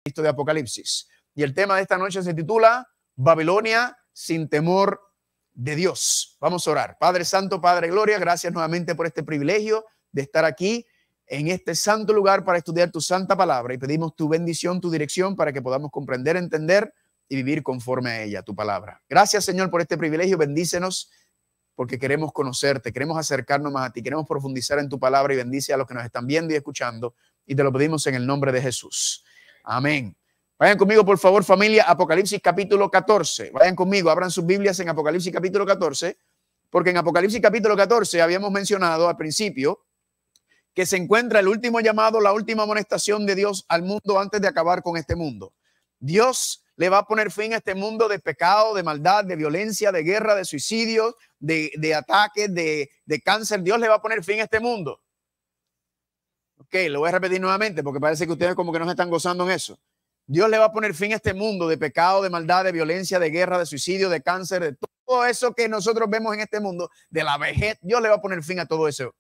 de Apocalipsis. Y el tema de esta noche se titula Babilonia sin temor de Dios. Vamos a orar. Padre Santo, Padre Gloria, gracias nuevamente por este privilegio de estar aquí en este santo lugar para estudiar tu santa palabra, y pedimos tu bendición, tu dirección para que podamos comprender, entender y vivir conforme a ella, tu palabra. Gracias, Señor, por este privilegio. Bendícenos porque queremos conocerte, queremos acercarnos más a ti, queremos profundizar en tu palabra, y bendice a los que nos están viendo y escuchando, y te lo pedimos en el nombre de Jesús. Amén. Vayan conmigo, por favor, familia, Apocalipsis capítulo 14. Vayan conmigo, abran sus Biblias en Apocalipsis capítulo 14, porque en Apocalipsis capítulo 14 habíamos mencionado al principio que se encuentra el último llamado, la última amonestación de Dios al mundo antes de acabar con este mundo. Dios le va a poner fin a este mundo de pecado, de maldad, de violencia, de guerra, de suicidio, de ataques, de cáncer. Dios le va a poner fin a este mundo. Ok, lo voy a repetir nuevamente porque parece que ustedes como que no se están gozando en eso. Dios le va a poner fin a este mundo de pecado, de maldad, de violencia, de guerra, de suicidio, de cáncer, de todo eso que nosotros vemos en este mundo, de la vejez. Dios le va a poner fin a todo eso.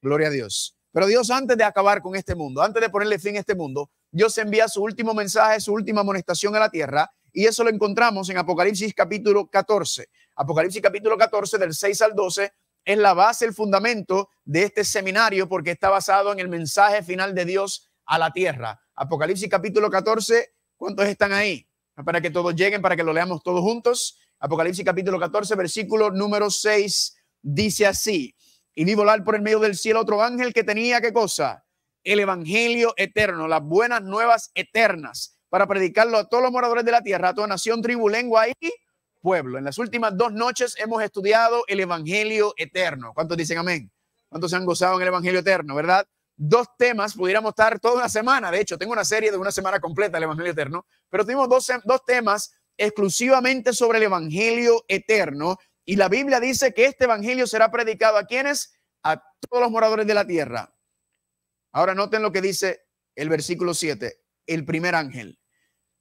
Gloria a Dios. Pero Dios, antes de acabar con este mundo, antes de ponerle fin a este mundo, Dios envía su último mensaje, su última amonestación a la tierra, y eso lo encontramos en Apocalipsis capítulo 14. Apocalipsis capítulo 14 del 6 al 12 es la base, el fundamento de este seminario, porque está basado en el mensaje final de Dios a la tierra. Apocalipsis capítulo 14, ¿cuántos están ahí? Para que todos lleguen, para que lo leamos todos juntos. Apocalipsis capítulo 14, versículo número 6, dice así: y vi volar por el medio del cielo otro ángel que tenía, ¿qué cosa? El evangelio eterno, las buenas nuevas eternas, para predicarlo a todos los moradores de la tierra, a toda nación, tribu, lengua y pueblo. En las últimas 2 noches hemos estudiado el evangelio eterno. ¿Cuántos dicen amén? ¿Cuántos se han gozado en el evangelio eterno, verdad? 2 temas, pudiéramos estar toda una semana. De hecho, tengo una serie de una semana completa del evangelio eterno, pero tuvimos 2 temas exclusivamente sobre el evangelio eterno. Y la Biblia dice que este evangelio será predicado ¿a quiénes? A todos los moradores de la tierra. Ahora noten lo que dice el versículo 7, el primer ángel,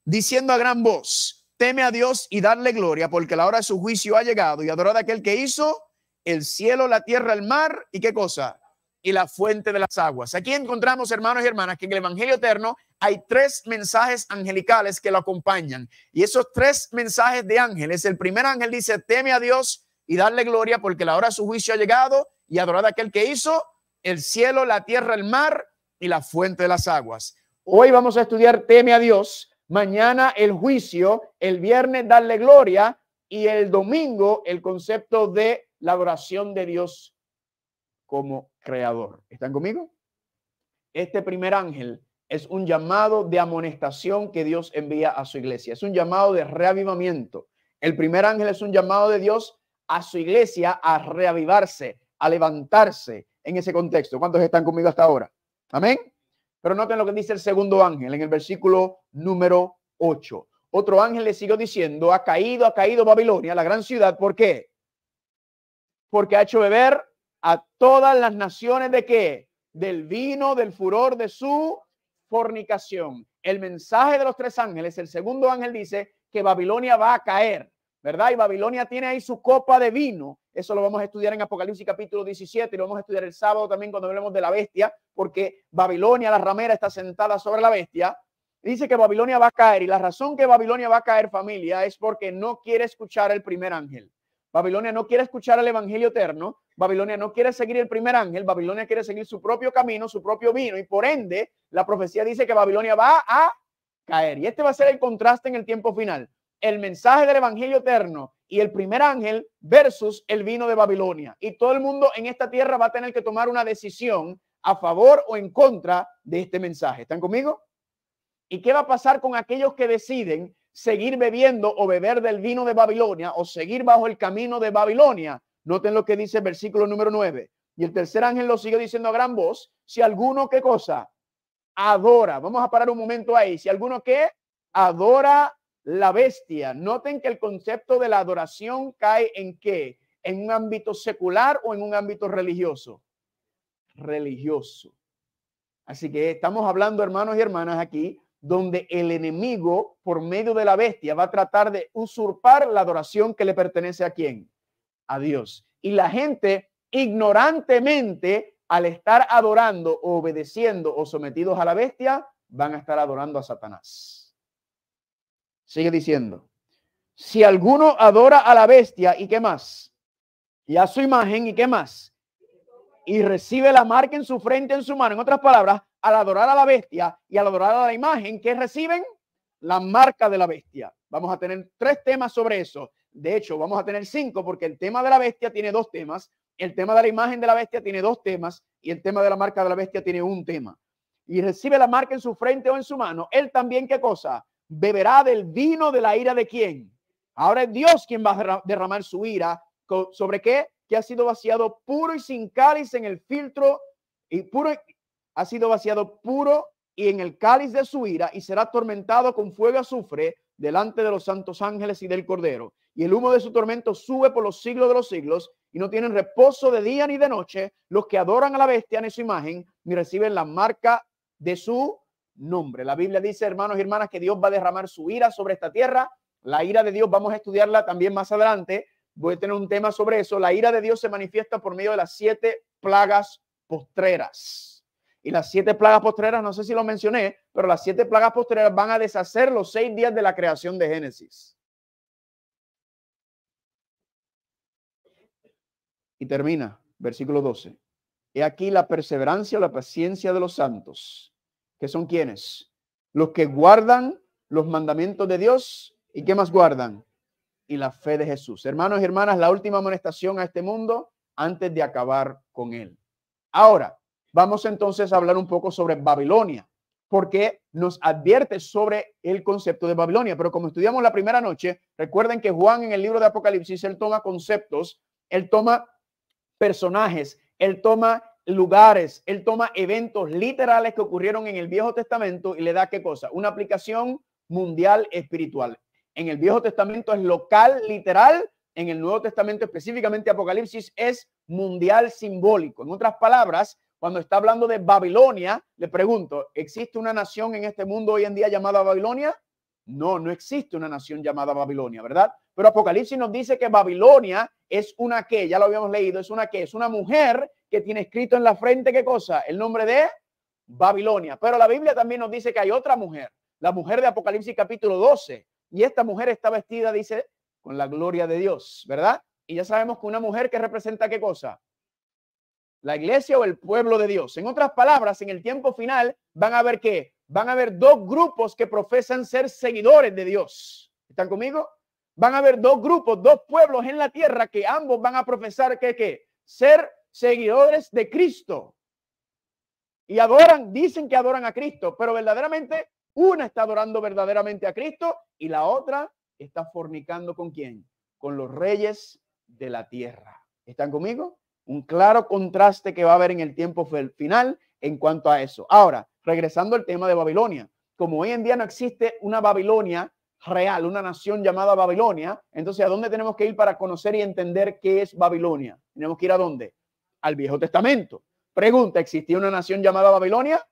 diciendo a gran voz: teme a Dios y darle gloria, porque la hora de su juicio ha llegado, y adorad a aquel que hizo el cielo, la tierra, el mar, ¿y qué cosa? Y la fuente de las aguas. Aquí encontramos, hermanos y hermanas, que en el evangelio eterno hay 3 mensajes angelicales que lo acompañan. Y esos 3 mensajes de ángeles, el primer ángel dice: teme a Dios y darle gloria, porque la hora de su juicio ha llegado, y adorad a aquel que hizo el cielo, la tierra, el mar y la fuente de las aguas. Hoy vamos a estudiar teme a Dios, mañana el juicio, el viernes darle gloria, y el domingo el concepto de la adoración de Dios como creador. ¿Están conmigo? Este primer ángel es un llamado de amonestación que Dios envía a su iglesia. Es un llamado de reavivamiento. El primer ángel es un llamado de Dios a su iglesia a reavivarse, a levantarse en ese contexto. ¿Cuántos están conmigo hasta ahora? Amén. Pero noten lo que dice el segundo ángel en el versículo número 8. Otro ángel le siguió diciendo: ha caído Babilonia, la gran ciudad. ¿Por qué? Porque ha hecho beber a todas las naciones ¿de qué? Del vino, del furor de su fornicación. El mensaje de los 3 ángeles, el segundo ángel dice que Babilonia va a caer, ¿verdad? Y Babilonia tiene ahí su copa de vino. Eso lo vamos a estudiar en Apocalipsis capítulo 17 y lo vamos a estudiar el sábado también cuando hablemos de la bestia, porque Babilonia, la ramera, está sentada sobre la bestia. Dice que Babilonia va a caer, y la razón que Babilonia va a caer, familia, es porque no quiere escuchar el primer ángel. Babilonia no quiere escuchar el evangelio eterno. Babilonia no quiere seguir el primer ángel. Babilonia quiere seguir su propio camino, su propio vino, y por ende la profecía dice que Babilonia va a caer. Y este va a ser el contraste en el tiempo final: el mensaje del evangelio eterno y el primer ángel versus el vino de Babilonia. Y todo el mundo en esta tierra va a tener que tomar una decisión a favor o en contra de este mensaje. ¿Están conmigo? ¿Y qué va a pasar con aquellos que deciden seguir bebiendo o beber del vino de Babilonia o seguir bajo el camino de Babilonia? Noten lo que dice el versículo número 9. Y el tercer ángel lo sigue diciendo a gran voz: si alguno, ¿qué cosa? Adora. Vamos a parar un momento ahí. Si alguno, ¿qué? Adora la bestia. Noten que el concepto de la adoración cae en ¿qué? ¿En un ámbito secular o en un ámbito religioso? Religioso. Así que estamos hablando, hermanos y hermanas, aquí donde el enemigo, por medio de la bestia, va a tratar de usurpar la adoración que le pertenece a ¿quién? A Dios. Y la gente ignorantemente, al estar adorando, obedeciendo o sometidos a la bestia, van a estar adorando a Satanás. Sigue diciendo, si alguno adora a la bestia, ¿y qué más? Y a su imagen, ¿y qué más? Y recibe la marca en su frente, en su mano. En otras palabras, al adorar a la bestia y al adorar a la imagen, ¿qué reciben? La marca de la bestia. Vamos a tener 3 temas sobre eso. De hecho, vamos a tener 5 porque el tema de la bestia tiene 2 temas. El tema de la imagen de la bestia tiene 2 temas y el tema de la marca de la bestia tiene 1 tema. Y recibe la marca en su frente o en su mano. Él también, ¿qué cosa? Beberá del vino de la ira de ¿quién? Ahora es Dios quien va a derramar su ira. ¿Sobre qué? Que ha sido vaciado puro y sin cáliz en el filtro y puro, ha sido vaciado puro y en el cáliz de su ira y será atormentado con fuego y azufre delante de los santos ángeles y del Cordero. Y el humo de su tormento sube por los siglos de los siglos y no tienen reposo de día ni de noche los que adoran a la bestia ni su imagen ni reciben la marca de su nombre. La Biblia dice, hermanos y hermanas, que Dios va a derramar su ira sobre esta tierra. La ira de Dios vamos a estudiarla también más adelante. Voy a tener un tema sobre eso. La ira de Dios se manifiesta por medio de las 7 plagas postreras. Y las 7 plagas postreras, no sé si lo mencioné, pero las 7 plagas postreras van a deshacer los 6 días de la creación de Génesis. Y termina, versículo 12. He aquí la perseverancia o la paciencia de los santos. ¿Que son quiénes? Los que guardan los mandamientos de Dios. ¿Y qué más guardan? Y la fe de Jesús. Hermanos y hermanas, la última amonestación a este mundo antes de acabar con él. Ahora, vamos entonces a hablar un poco sobre Babilonia, porque nos advierte sobre el concepto de Babilonia. Pero como estudiamos la primera noche, recuerden que Juan en el libro de Apocalipsis, él toma conceptos, él toma personajes, él toma lugares, él toma eventos literales que ocurrieron en el Viejo Testamento y le da ¿qué cosa? Una aplicación mundial espiritual. En el Viejo Testamento es local, literal. En el Nuevo Testamento, específicamente Apocalipsis, es mundial simbólico. En otras palabras, cuando está hablando de Babilonia, le pregunto, ¿existe una nación en este mundo hoy en día llamada Babilonia? No, no existe una nación llamada Babilonia, ¿verdad? Pero Apocalipsis nos dice que Babilonia es una que, ya lo habíamos leído, es una mujer que tiene escrito en la frente, ¿qué cosa? El nombre de Babilonia. Pero la Biblia también nos dice que hay otra mujer, la mujer de Apocalipsis capítulo 12. Y esta mujer está vestida, dice, con la gloria de Dios, ¿verdad? Y ya sabemos que una mujer que representa ¿qué cosa? La iglesia o el pueblo de Dios. En otras palabras, en el tiempo final van a haber ¿qué? Van a haber 2 grupos que profesan ser seguidores de Dios. ¿Están conmigo? Van a haber 2 grupos, 2 pueblos en la tierra que ambos van a profesar ¿qué? Ser seguidores de Cristo. Y adoran, dicen que adoran a Cristo, pero verdaderamente una está adorando verdaderamente a Cristo y la otra está fornicando ¿con quién? Con los reyes de la tierra. ¿Están conmigo? Un claro contraste que va a haber en el tiempo final en cuanto a eso. Ahora, regresando al tema de Babilonia. Como hoy en día no existe una Babilonia real, una nación llamada Babilonia, entonces ¿a dónde tenemos que ir para conocer y entender qué es Babilonia? Tenemos que ir ¿a dónde? Al Viejo Testamento. Pregunta, ¿existía una nación llamada Babilonia?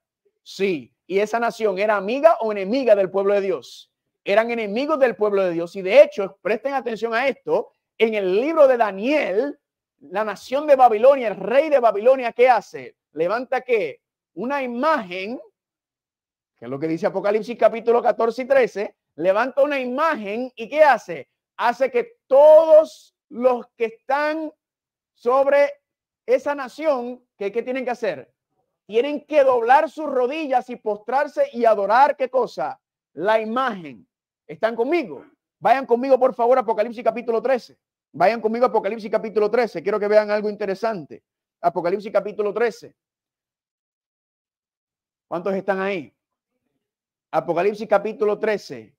Sí. ¿Y esa nación era amiga o enemiga del pueblo de Dios? Eran enemigos del pueblo de Dios. Y de hecho, presten atención a esto, en el libro de Daniel, la nación de Babilonia, el rey de Babilonia, ¿qué hace? Levanta ¿qué? Una imagen, que es lo que dice Apocalipsis capítulo 14 y 13, levanta una imagen y ¿qué hace? Hace que todos los que están sobre esa nación, ¿qué tienen que hacer? Tienen que doblar sus rodillas y postrarse y adorar ¿qué cosa? La imagen. ¿Están conmigo? Vayan conmigo, por favor, a Apocalipsis capítulo 13. Vayan conmigo a Apocalipsis capítulo 13. Quiero que vean algo interesante. Apocalipsis capítulo 13. ¿Cuántos están ahí? Apocalipsis capítulo 13.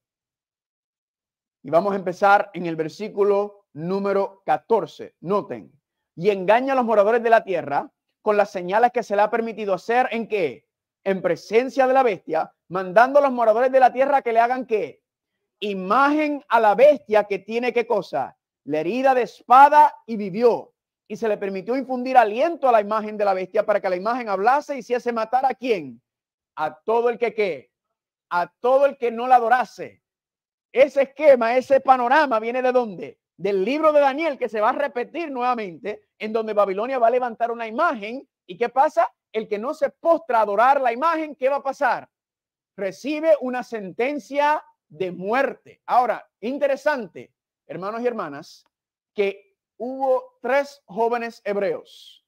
Y vamos a empezar en el versículo número 14. Noten. Y engaña a los moradores de la tierra con las señales que se le ha permitido hacer ¿en qué? En presencia de la bestia, mandando a los moradores de la tierra que le hagan ¿qué? Imagen a la bestia que tiene ¿qué cosa? La herida de espada y vivió. Y se le permitió infundir aliento a la imagen de la bestia para que la imagen hablase y hiciese matar ¿a quién? A todo el que ¿qué? A todo el que no la adorase. Ese esquema, ese panorama viene ¿de dónde? Del libro de Daniel, que se va a repetir nuevamente, en donde Babilonia va a levantar una imagen. ¿Y qué pasa? El que no se postra a adorar la imagen, ¿qué va a pasar? recibe una sentencia de muerte. Ahora, interesante, hermanos y hermanas, que hubo 3 jóvenes hebreos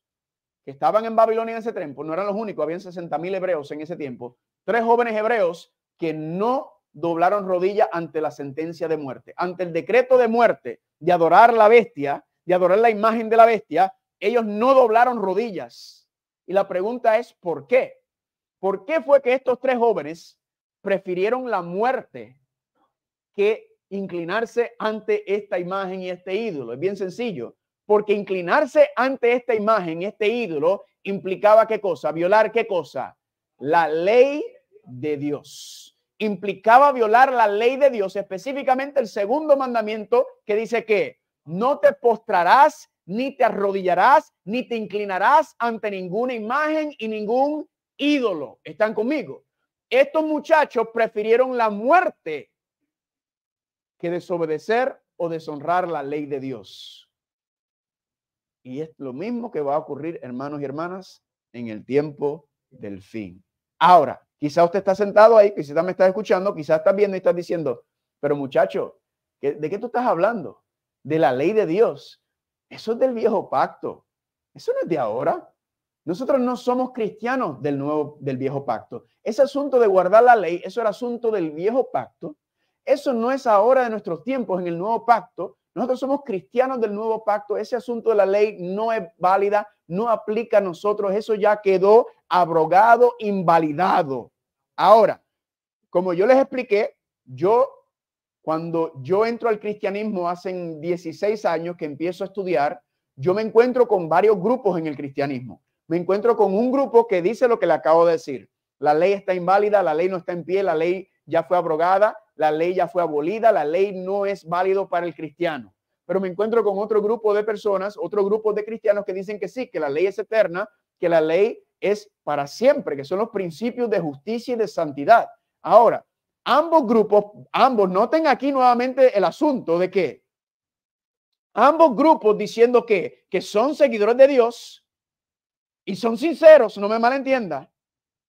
que estaban en Babilonia en ese tiempo. No eran los únicos, habían 60,000 hebreos en ese tiempo. 3 jóvenes hebreos que no doblaron rodilla ante la sentencia de muerte, ante el decreto de muerte, de adorar la bestia, de adorar la imagen de la bestia. Ellos no doblaron rodillas. Y la pregunta es, ¿por qué? ¿Por qué fue que estos 3 jóvenes prefirieron la muerte que inclinarse ante esta imagen y este ídolo? Es bien sencillo, porque inclinarse ante esta imagen, este ídolo, implicaba ¿qué cosa? Violar ¿qué cosa? La ley de Dios. Implicaba violar la ley de Dios, específicamente el segundo mandamiento que dice que no te postrarás, ni te arrodillarás, ni te inclinarás ante ninguna imagen y ningún ídolo. ¿Están conmigo? Estos muchachos prefirieron la muerte que desobedecer o deshonrar la ley de Dios. Y es lo mismo que va a ocurrir, hermanos y hermanas, en el tiempo del fin. Ahora, quizá usted está sentado ahí, quizá me está escuchando, quizá está viendo y está diciendo, pero muchacho, ¿de qué tú estás hablando? De la ley de Dios. Eso es del viejo pacto. Eso no es de ahora. Nosotros no somos cristianos del viejo pacto. Ese asunto de guardar la ley, eso era asunto del viejo pacto. Eso no es ahora de nuestros tiempos en el nuevo pacto. Nosotros somos cristianos del nuevo pacto. Ese asunto de la ley no es válida, no aplica a nosotros. Eso ya quedó abrogado, invalidado. Ahora, como yo les expliqué, cuando yo entro al cristianismo hace 16 años que empiezo a estudiar, yo me encuentro con varios grupos en el cristianismo. Me encuentro con un grupo que dice lo que le acabo de decir. La ley está inválida, la ley no está en pie, la ley ya fue abrogada, la ley ya fue abolida, la ley no es válido para el cristiano. Pero me encuentro con otro grupo de personas, otro grupo de cristianos que dicen que sí, que la ley es eterna, que la ley es para siempre, que son los principios de justicia y de santidad. Ahora, ambos grupos, noten aquí nuevamente el asunto de que ambos grupos diciendo que son seguidores de Dios y son sinceros, no me malentienda,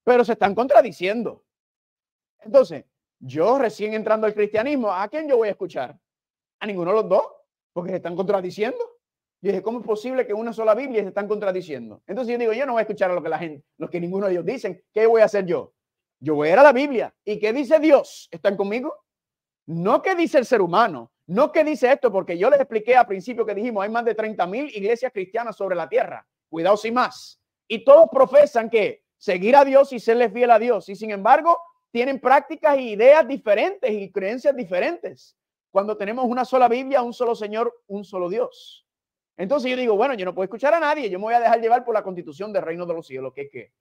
pero se están contradiciendo. Entonces, yo recién entrando al cristianismo, ¿a quién yo voy a escuchar? A ninguno de los dos, porque se están contradiciendo. Yo dije, ¿cómo es posible que una sola Biblia se están contradiciendo? Entonces yo digo, yo no voy a escuchar a lo que ninguno de ellos dicen. ¿Qué voy a hacer yo? Yo voy a ir a la Biblia. ¿Y qué dice Dios? ¿Están conmigo? No qué dice el ser humano, no qué dice esto, porque yo les expliqué al principio que dijimos, hay más de 30,000 iglesias cristianas sobre la tierra. Cuidado sin más. Y todos profesan que seguir a Dios y serle fiel a Dios. Y sin embargo, tienen prácticas y ideas diferentes y creencias diferentes. Cuando tenemos una sola Biblia, un solo Señor, un solo Dios. Entonces yo digo, bueno, yo no puedo escuchar a nadie, yo me voy a dejar llevar por la constitución del reino de los cielos, que es que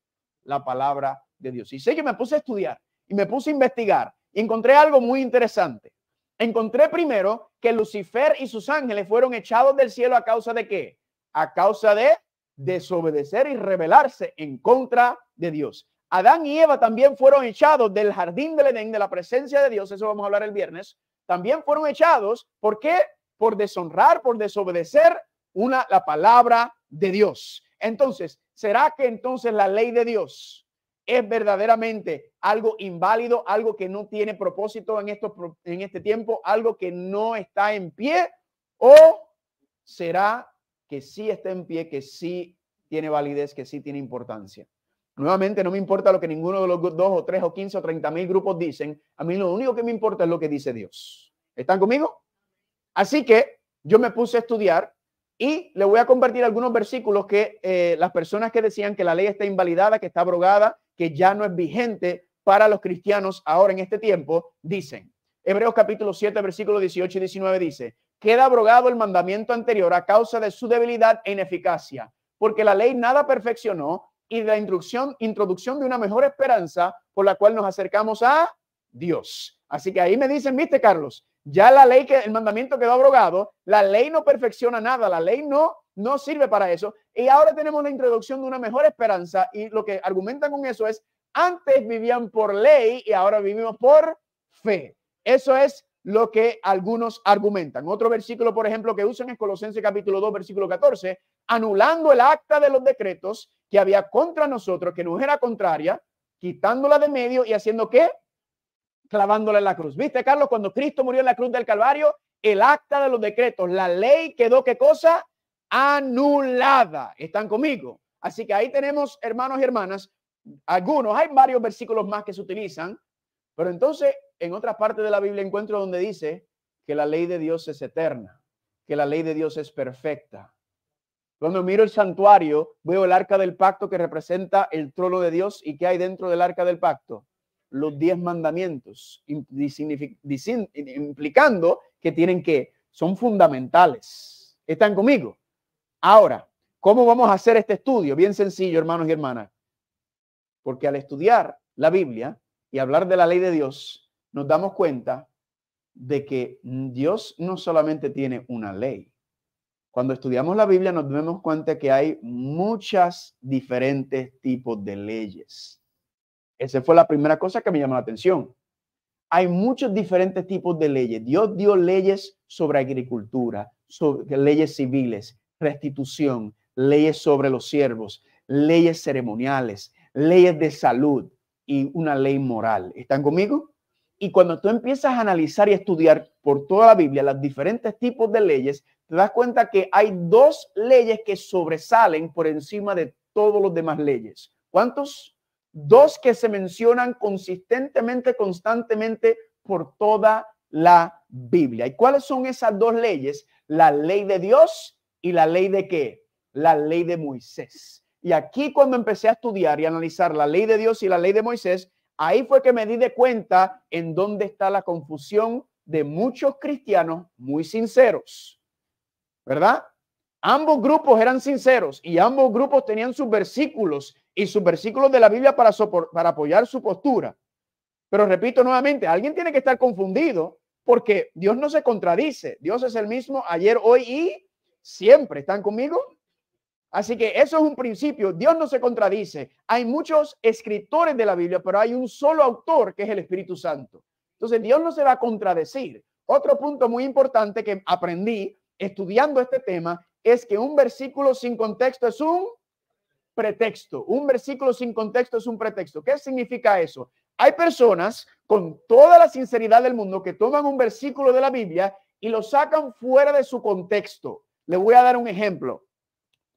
la palabra de Dios. Y sé que me puse a estudiar y me puse a investigar y encontré algo muy interesante. Encontré primero que Lucifer y sus ángeles fueron echados del cielo a causa de ¿qué? A causa de desobedecer y rebelarse en contra de Dios. Adán y Eva también fueron echados del jardín del Edén, de la presencia de Dios, eso vamos a hablar el viernes. También fueron echados, ¿por qué? Por deshonrar, por desobedecer la palabra de Dios. Entonces, ¿será que entonces la ley de Dios es verdaderamente algo inválido, algo que no tiene propósito en este tiempo, algo que no está en pie? ¿O será que sí está en pie, que sí tiene validez, que sí tiene importancia? Nuevamente, no me importa lo que ninguno de los 2 o 3 o 15 o 30,000 grupos dicen. A mí lo único que me importa es lo que dice Dios. ¿Están conmigo? Así que yo me puse a estudiar y le voy a compartir algunos versículos que las personas que decían que la ley está invalidada, que está abrogada, que ya no es vigente para los cristianos ahora en este tiempo, dicen. Hebreos capítulo 7, versículos 18 y 19 dice, queda abrogado el mandamiento anterior a causa de su debilidad e ineficacia, porque la ley nada perfeccionó y de la introducción de una mejor esperanza por la cual nos acercamos a Dios. Así que ahí me dicen, viste, Carlos, ya la ley, el mandamiento quedó abrogado, la ley no perfecciona nada, la ley no sirve para eso. Y ahora tenemos la introducción de una mejor esperanza y lo que argumentan con eso es, antes vivían por ley y ahora vivimos por fe. Eso es lo que algunos argumentan. Otro versículo, por ejemplo, que usan es Colosenses capítulo 2, versículo 14, anulando el acta de los decretos que había contra nosotros, que nos era contraria, quitándola de medio y haciendo ¿qué? clavándole en la cruz. ¿Viste, Carlos? Cuando Cristo murió en la cruz del Calvario, el acta de los decretos, la ley quedó, ¿qué cosa? Anulada. ¿Están conmigo? Así que ahí tenemos, hermanos y hermanas, algunos, hay varios versículos más que se utilizan, pero entonces en otras partes de la Biblia encuentro donde dice que la ley de Dios es eterna, que la ley de Dios es perfecta. Cuando miro el santuario, veo el arca del pacto que representa el trono de Dios. ¿Y qué hay dentro del arca del pacto? Los 10 mandamientos, implicando que son fundamentales. ¿Están conmigo? Ahora, ¿cómo vamos a hacer este estudio? Bien sencillo, hermanos y hermanas. Porque al estudiar la Biblia y hablar de la ley de Dios, nos damos cuenta de que Dios no solamente tiene una ley. Cuando estudiamos la Biblia nos damos cuenta que hay muchas diferentes tipos de leyes. Esa fue la primera cosa que me llamó la atención. Hay muchos diferentes tipos de leyes. Dios dio leyes sobre agricultura, sobre leyes civiles, restitución, leyes sobre los siervos, leyes ceremoniales, leyes de salud y una ley moral. ¿Están conmigo? Y cuando tú empiezas a analizar y estudiar por toda la Biblia los diferentes tipos de leyes, te das cuenta que hay 2 leyes que sobresalen por encima de todos los demás leyes. ¿Cuántos? 2 que se mencionan consistentemente, constantemente por toda la Biblia. ¿Y cuáles son esas 2 leyes? La ley de Dios y la ley de ¿qué? La ley de Moisés. Y aquí cuando empecé a estudiar y analizar la ley de Dios y la ley de Moisés, ahí fue que me di de cuenta en dónde está la confusión de muchos cristianos muy sinceros. ¿Verdad? Ambos grupos eran sinceros y ambos grupos tenían sus versículos y sus versículos de la Biblia para apoyar su postura. Pero repito nuevamente, alguien tiene que estar confundido porque Dios no se contradice. Dios es el mismo ayer, hoy y siempre. ¿Están conmigo? Así que eso es un principio. Dios no se contradice. Hay muchos escritores de la Biblia, pero hay un solo autor que es el Espíritu Santo. Entonces Dios no se va a contradecir. Otro punto muy importante que aprendí estudiando este tema es que un versículo sin contexto es un pretexto. Un versículo sin contexto es un pretexto. ¿Qué significa eso? Hay personas con toda la sinceridad del mundo que toman un versículo de la Biblia y lo sacan fuera de su contexto. Le voy a dar un ejemplo.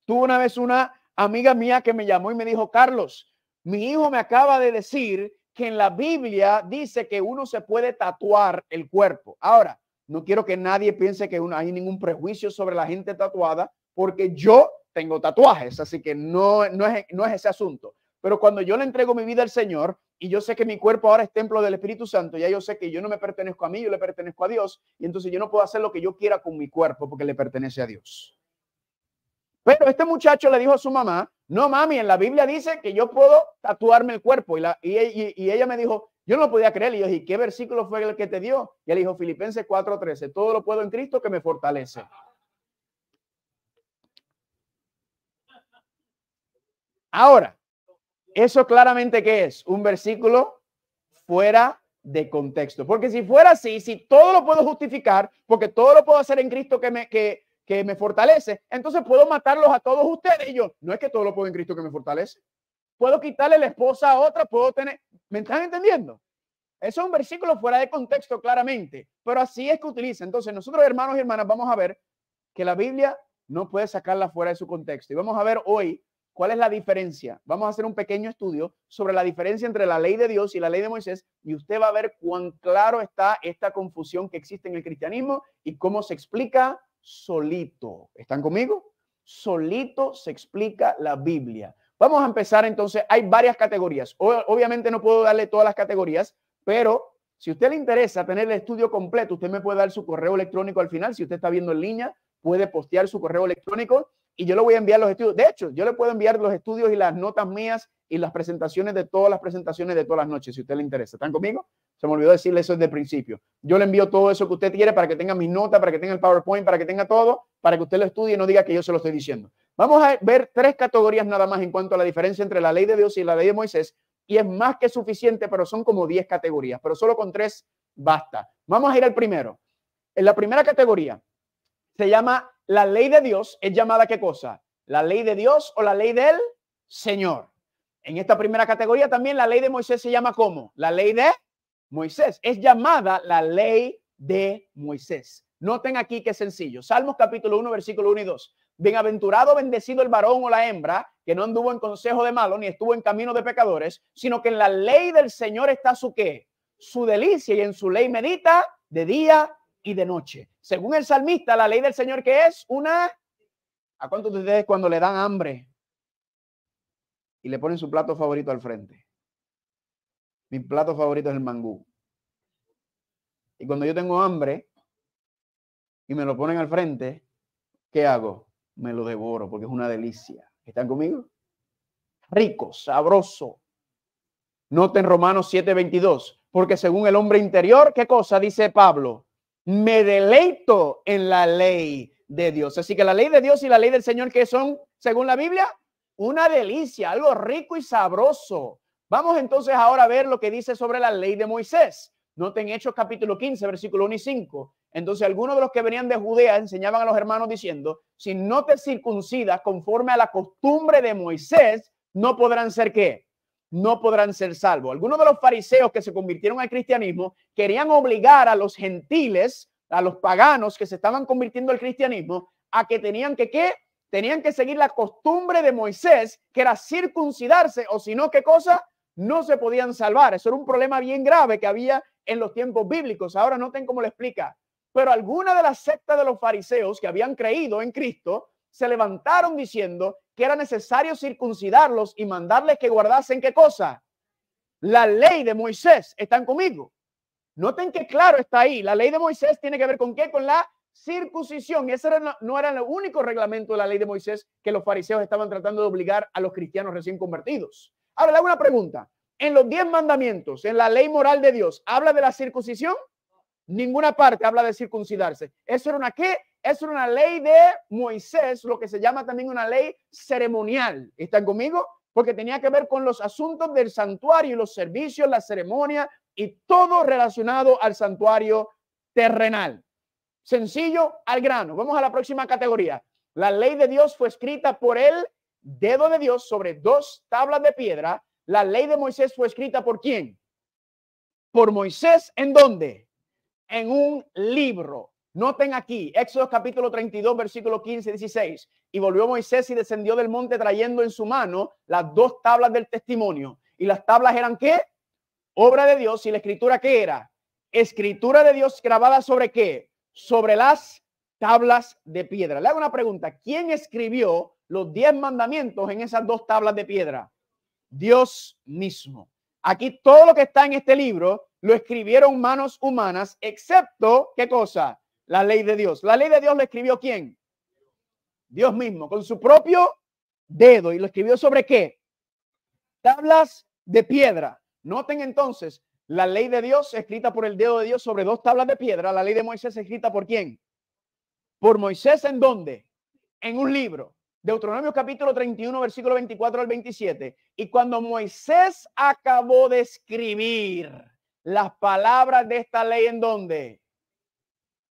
Tuve una vez una amiga mía que me llamó y me dijo, Carlos, mi hijo me acaba de decir que en la Biblia dice que uno se puede tatuar el cuerpo. Ahora, no quiero que nadie piense que hay ningún prejuicio sobre la gente tatuada, porque yo tengo tatuajes, así que no es ese asunto. Pero cuando yo le entrego mi vida al Señor y yo sé que mi cuerpo ahora es templo del Espíritu Santo, ya yo sé que yo no me pertenezco a mí, yo le pertenezco a Dios, y entonces yo no puedo hacer lo que yo quiera con mi cuerpo porque le pertenece a Dios. Pero este muchacho le dijo a su mamá, no mami, en la Biblia dice que yo puedo tatuarme el cuerpo. Y ella me dijo, yo no lo podía creer. Y yo dije, ¿qué versículo fue el que te dio? Y él dijo, Filipenses 4:13, todo lo puedo en Cristo que me fortalece. Ahora, eso claramente ¿qué es? Un versículo fuera de contexto. Porque si fuera así, si todo lo puedo justificar, porque todo lo puedo hacer en Cristo que me fortalece, entonces puedo matarlos a todos ustedes. Y yo, no es que todo lo puedo en Cristo que me fortalece. Puedo quitarle la esposa a otra, puedo tener, ¿me están entendiendo? Eso es un versículo fuera de contexto claramente, pero así es que utiliza. Entonces nosotros, hermanos y hermanas, vamos a ver que la Biblia no puede sacarla fuera de su contexto. Y vamos a ver hoy cuál es la diferencia. Vamos a hacer un pequeño estudio sobre la diferencia entre la ley de Dios y la ley de Moisés, y usted va a ver cuán claro está esta confusión que existe en el cristianismo y cómo se explica solito. ¿Están conmigo? Solito se explica la Biblia. Vamos a empezar entonces. Hay varias categorías. Obviamente no puedo darle todas las categorías, pero si a usted le interesa tener el estudio completo, usted me puede dar su correo electrónico al final. Si usted está viendo en línea, puede postear su correo electrónico y yo le voy a enviar los estudios. De hecho, yo le puedo enviar los estudios y las notas mías y las presentaciones de todas las noches, si a usted le interesa. ¿Están conmigo? Se me olvidó decirle eso desde el principio. Yo le envío todo eso que usted quiere para que tenga mis notas, para que tenga el PowerPoint, para que tenga todo, para que usted lo estudie y no diga que yo se lo estoy diciendo. Vamos a ver 3 categorías nada más en cuanto a la diferencia entre la ley de Dios y la ley de Moisés, y es más que suficiente, pero son como 10 categorías, pero solo con 3 basta. Vamos a ir al primero. En la primera categoría se llama la ley de Dios. ¿Es llamada qué cosa? La ley de Dios o la ley del Señor. En esta primera categoría también la ley de Moisés se llama ¿cómo? La ley de Moisés. Es llamada la ley de Moisés. Noten aquí qué sencillo. Salmos capítulo 1, versículo 1 y 2. Bienaventurado, bendecido el varón o la hembra, que no anduvo en consejo de malos, ni estuvo en camino de pecadores, sino que en la ley del Señor está su ¿qué? Su delicia, y en su ley medita de día y de noche. Según el salmista, la ley del Señor, ¿qué es? Una... ¿A cuántos de ustedes cuando le dan hambre y le ponen su plato favorito al frente? Mi plato favorito es el mangú. Y cuando yo tengo hambre y me lo ponen al frente, ¿qué hago? Me lo devoro porque es una delicia. ¿Están conmigo? Rico, sabroso. Noten Romanos 7:22, porque según el hombre interior, ¿qué cosa dice Pablo? Me deleito en la ley de Dios. Así que la ley de Dios y la ley del Señor, ¿qué son según la Biblia? Una delicia, algo rico y sabroso. Vamos entonces ahora a ver lo que dice sobre la ley de Moisés. Noten Hechos capítulo 15, versículo 1 y 5. Entonces algunos de los que venían de Judea enseñaban a los hermanos diciendo, si no te circuncidas conforme a la costumbre de Moisés, no podrán ser ¿qué? No podrán ser salvos. Algunos de los fariseos que se convirtieron al cristianismo querían obligar a los gentiles, a los paganos que se estaban convirtiendo al cristianismo, a que tenían que ¿qué? Tenían que seguir la costumbre de Moisés, que era circuncidarse, o si no, ¿qué cosa? No se podían salvar. Eso era un problema bien grave que había en los tiempos bíblicos. Ahora noten cómo le explica. Pero algunas de las sectas de los fariseos que habían creído en Cristo se levantaron diciendo que era necesario circuncidarlos y mandarles que guardasen ¿qué cosa? La ley de Moisés. ¿Están conmigo? Noten que claro está ahí. La ley de Moisés tiene que ver ¿con qué? Con la circuncisión. Y ese no era el único reglamento de la ley de Moisés que los fariseos estaban tratando de obligar a los cristianos recién convertidos. Ahora le hago una pregunta. En los 10 mandamientos, en la ley moral de Dios, ¿habla de la circuncisión? Ninguna parte habla de circuncidarse. ¿Eso era una qué? Eso era una ley de Moisés, lo que se llama también una ley ceremonial. ¿Están conmigo? Porque tenía que ver con los asuntos del santuario, los servicios, la ceremonia y todo relacionado al santuario terrenal. Sencillo, al grano. Vamos a la próxima categoría. La ley de Dios fue escrita por el dedo de Dios sobre 2 tablas de piedra. La ley de Moisés fue escrita ¿por quién? Por Moisés. ¿En dónde? En un libro. Noten aquí, Éxodo capítulo 32, versículo 15 y 16. Y volvió Moisés y descendió del monte trayendo en su mano las 2 tablas del testimonio. ¿Y las tablas eran qué? Obra de Dios. ¿Y la escritura qué era? Escritura de Dios grabada ¿sobre qué? Sobre las tablas de piedra. Le hago una pregunta. ¿Quién escribió los 10 mandamientos en esas 2 tablas de piedra? Dios mismo. Aquí todo lo que está en este libro lo escribieron manos humanas, excepto, ¿qué cosa? La ley de Dios. ¿La ley de Dios la escribió quién? Dios mismo, con su propio dedo. ¿Y lo escribió sobre qué? Tablas de piedra. Noten entonces, la ley de Dios escrita por el dedo de Dios sobre 2 tablas de piedra. La ley de Moisés escrita ¿por quién? Por Moisés. ¿En dónde? En un libro. Deuteronomio capítulo 31, versículo 24 al 27. Y cuando Moisés acabó de escribir las palabras de esta ley, ¿en dónde?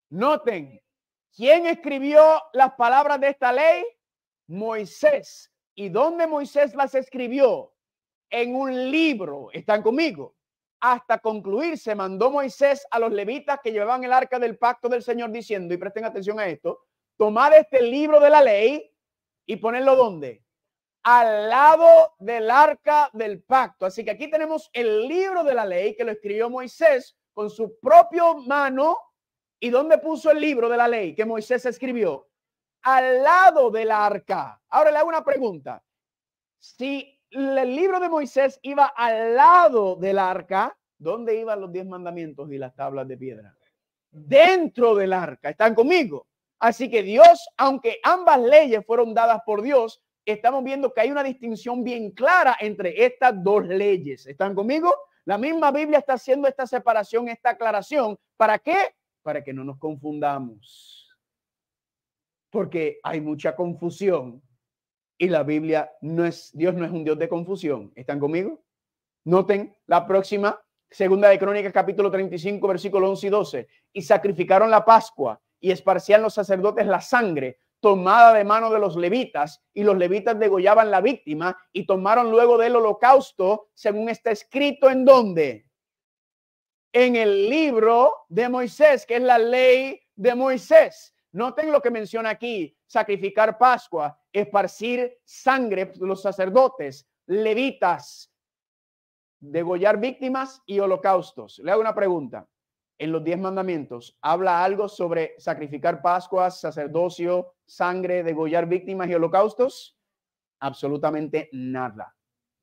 Noten, ¿quién escribió las palabras de esta ley? Moisés. ¿Y dónde Moisés las escribió? En un libro. ¿Están conmigo? Hasta concluir, se mandó Moisés a los levitas que llevaban el arca del pacto del Señor diciendo, y presten atención a esto, tomad este libro de la ley y ponerlo ¿dónde? Al lado del arca del pacto. Así que aquí tenemos el libro de la ley que lo escribió Moisés con su propia mano. ¿Y dónde puso el libro de la ley que Moisés escribió? Al lado del arca. Ahora le hago una pregunta. Si el libro de Moisés iba al lado del arca, ¿dónde iban los 10 mandamientos y las tablas de piedra? Dentro del arca. ¿Están conmigo? Así que Dios, aunque ambas leyes fueron dadas por Dios, estamos viendo que hay una distinción bien clara entre estas 2 leyes. ¿Están conmigo? La misma Biblia está haciendo esta separación, esta aclaración. ¿Para qué? Para que no nos confundamos. Porque hay mucha confusión y la Biblia Dios no es un Dios de confusión. ¿Están conmigo? Noten la próxima, segunda de Crónicas capítulo 35, versículo 11 y 12. Y sacrificaron la Pascua y esparcían los sacerdotes la sangre tomada de mano de los levitas, y los levitas degollaban la víctima y tomaron luego del holocausto, según está escrito ¿en dónde? en el libro de Moisés, que es la ley de Moisés. Noten lo que menciona aquí: sacrificar Pascua, esparcir sangre, los sacerdotes, levitas, degollar víctimas y holocaustos. Le hago una pregunta. En los 10 mandamientos, ¿habla algo sobre sacrificar Pascuas, sacerdocio, sangre, degollar víctimas y holocaustos? Absolutamente nada.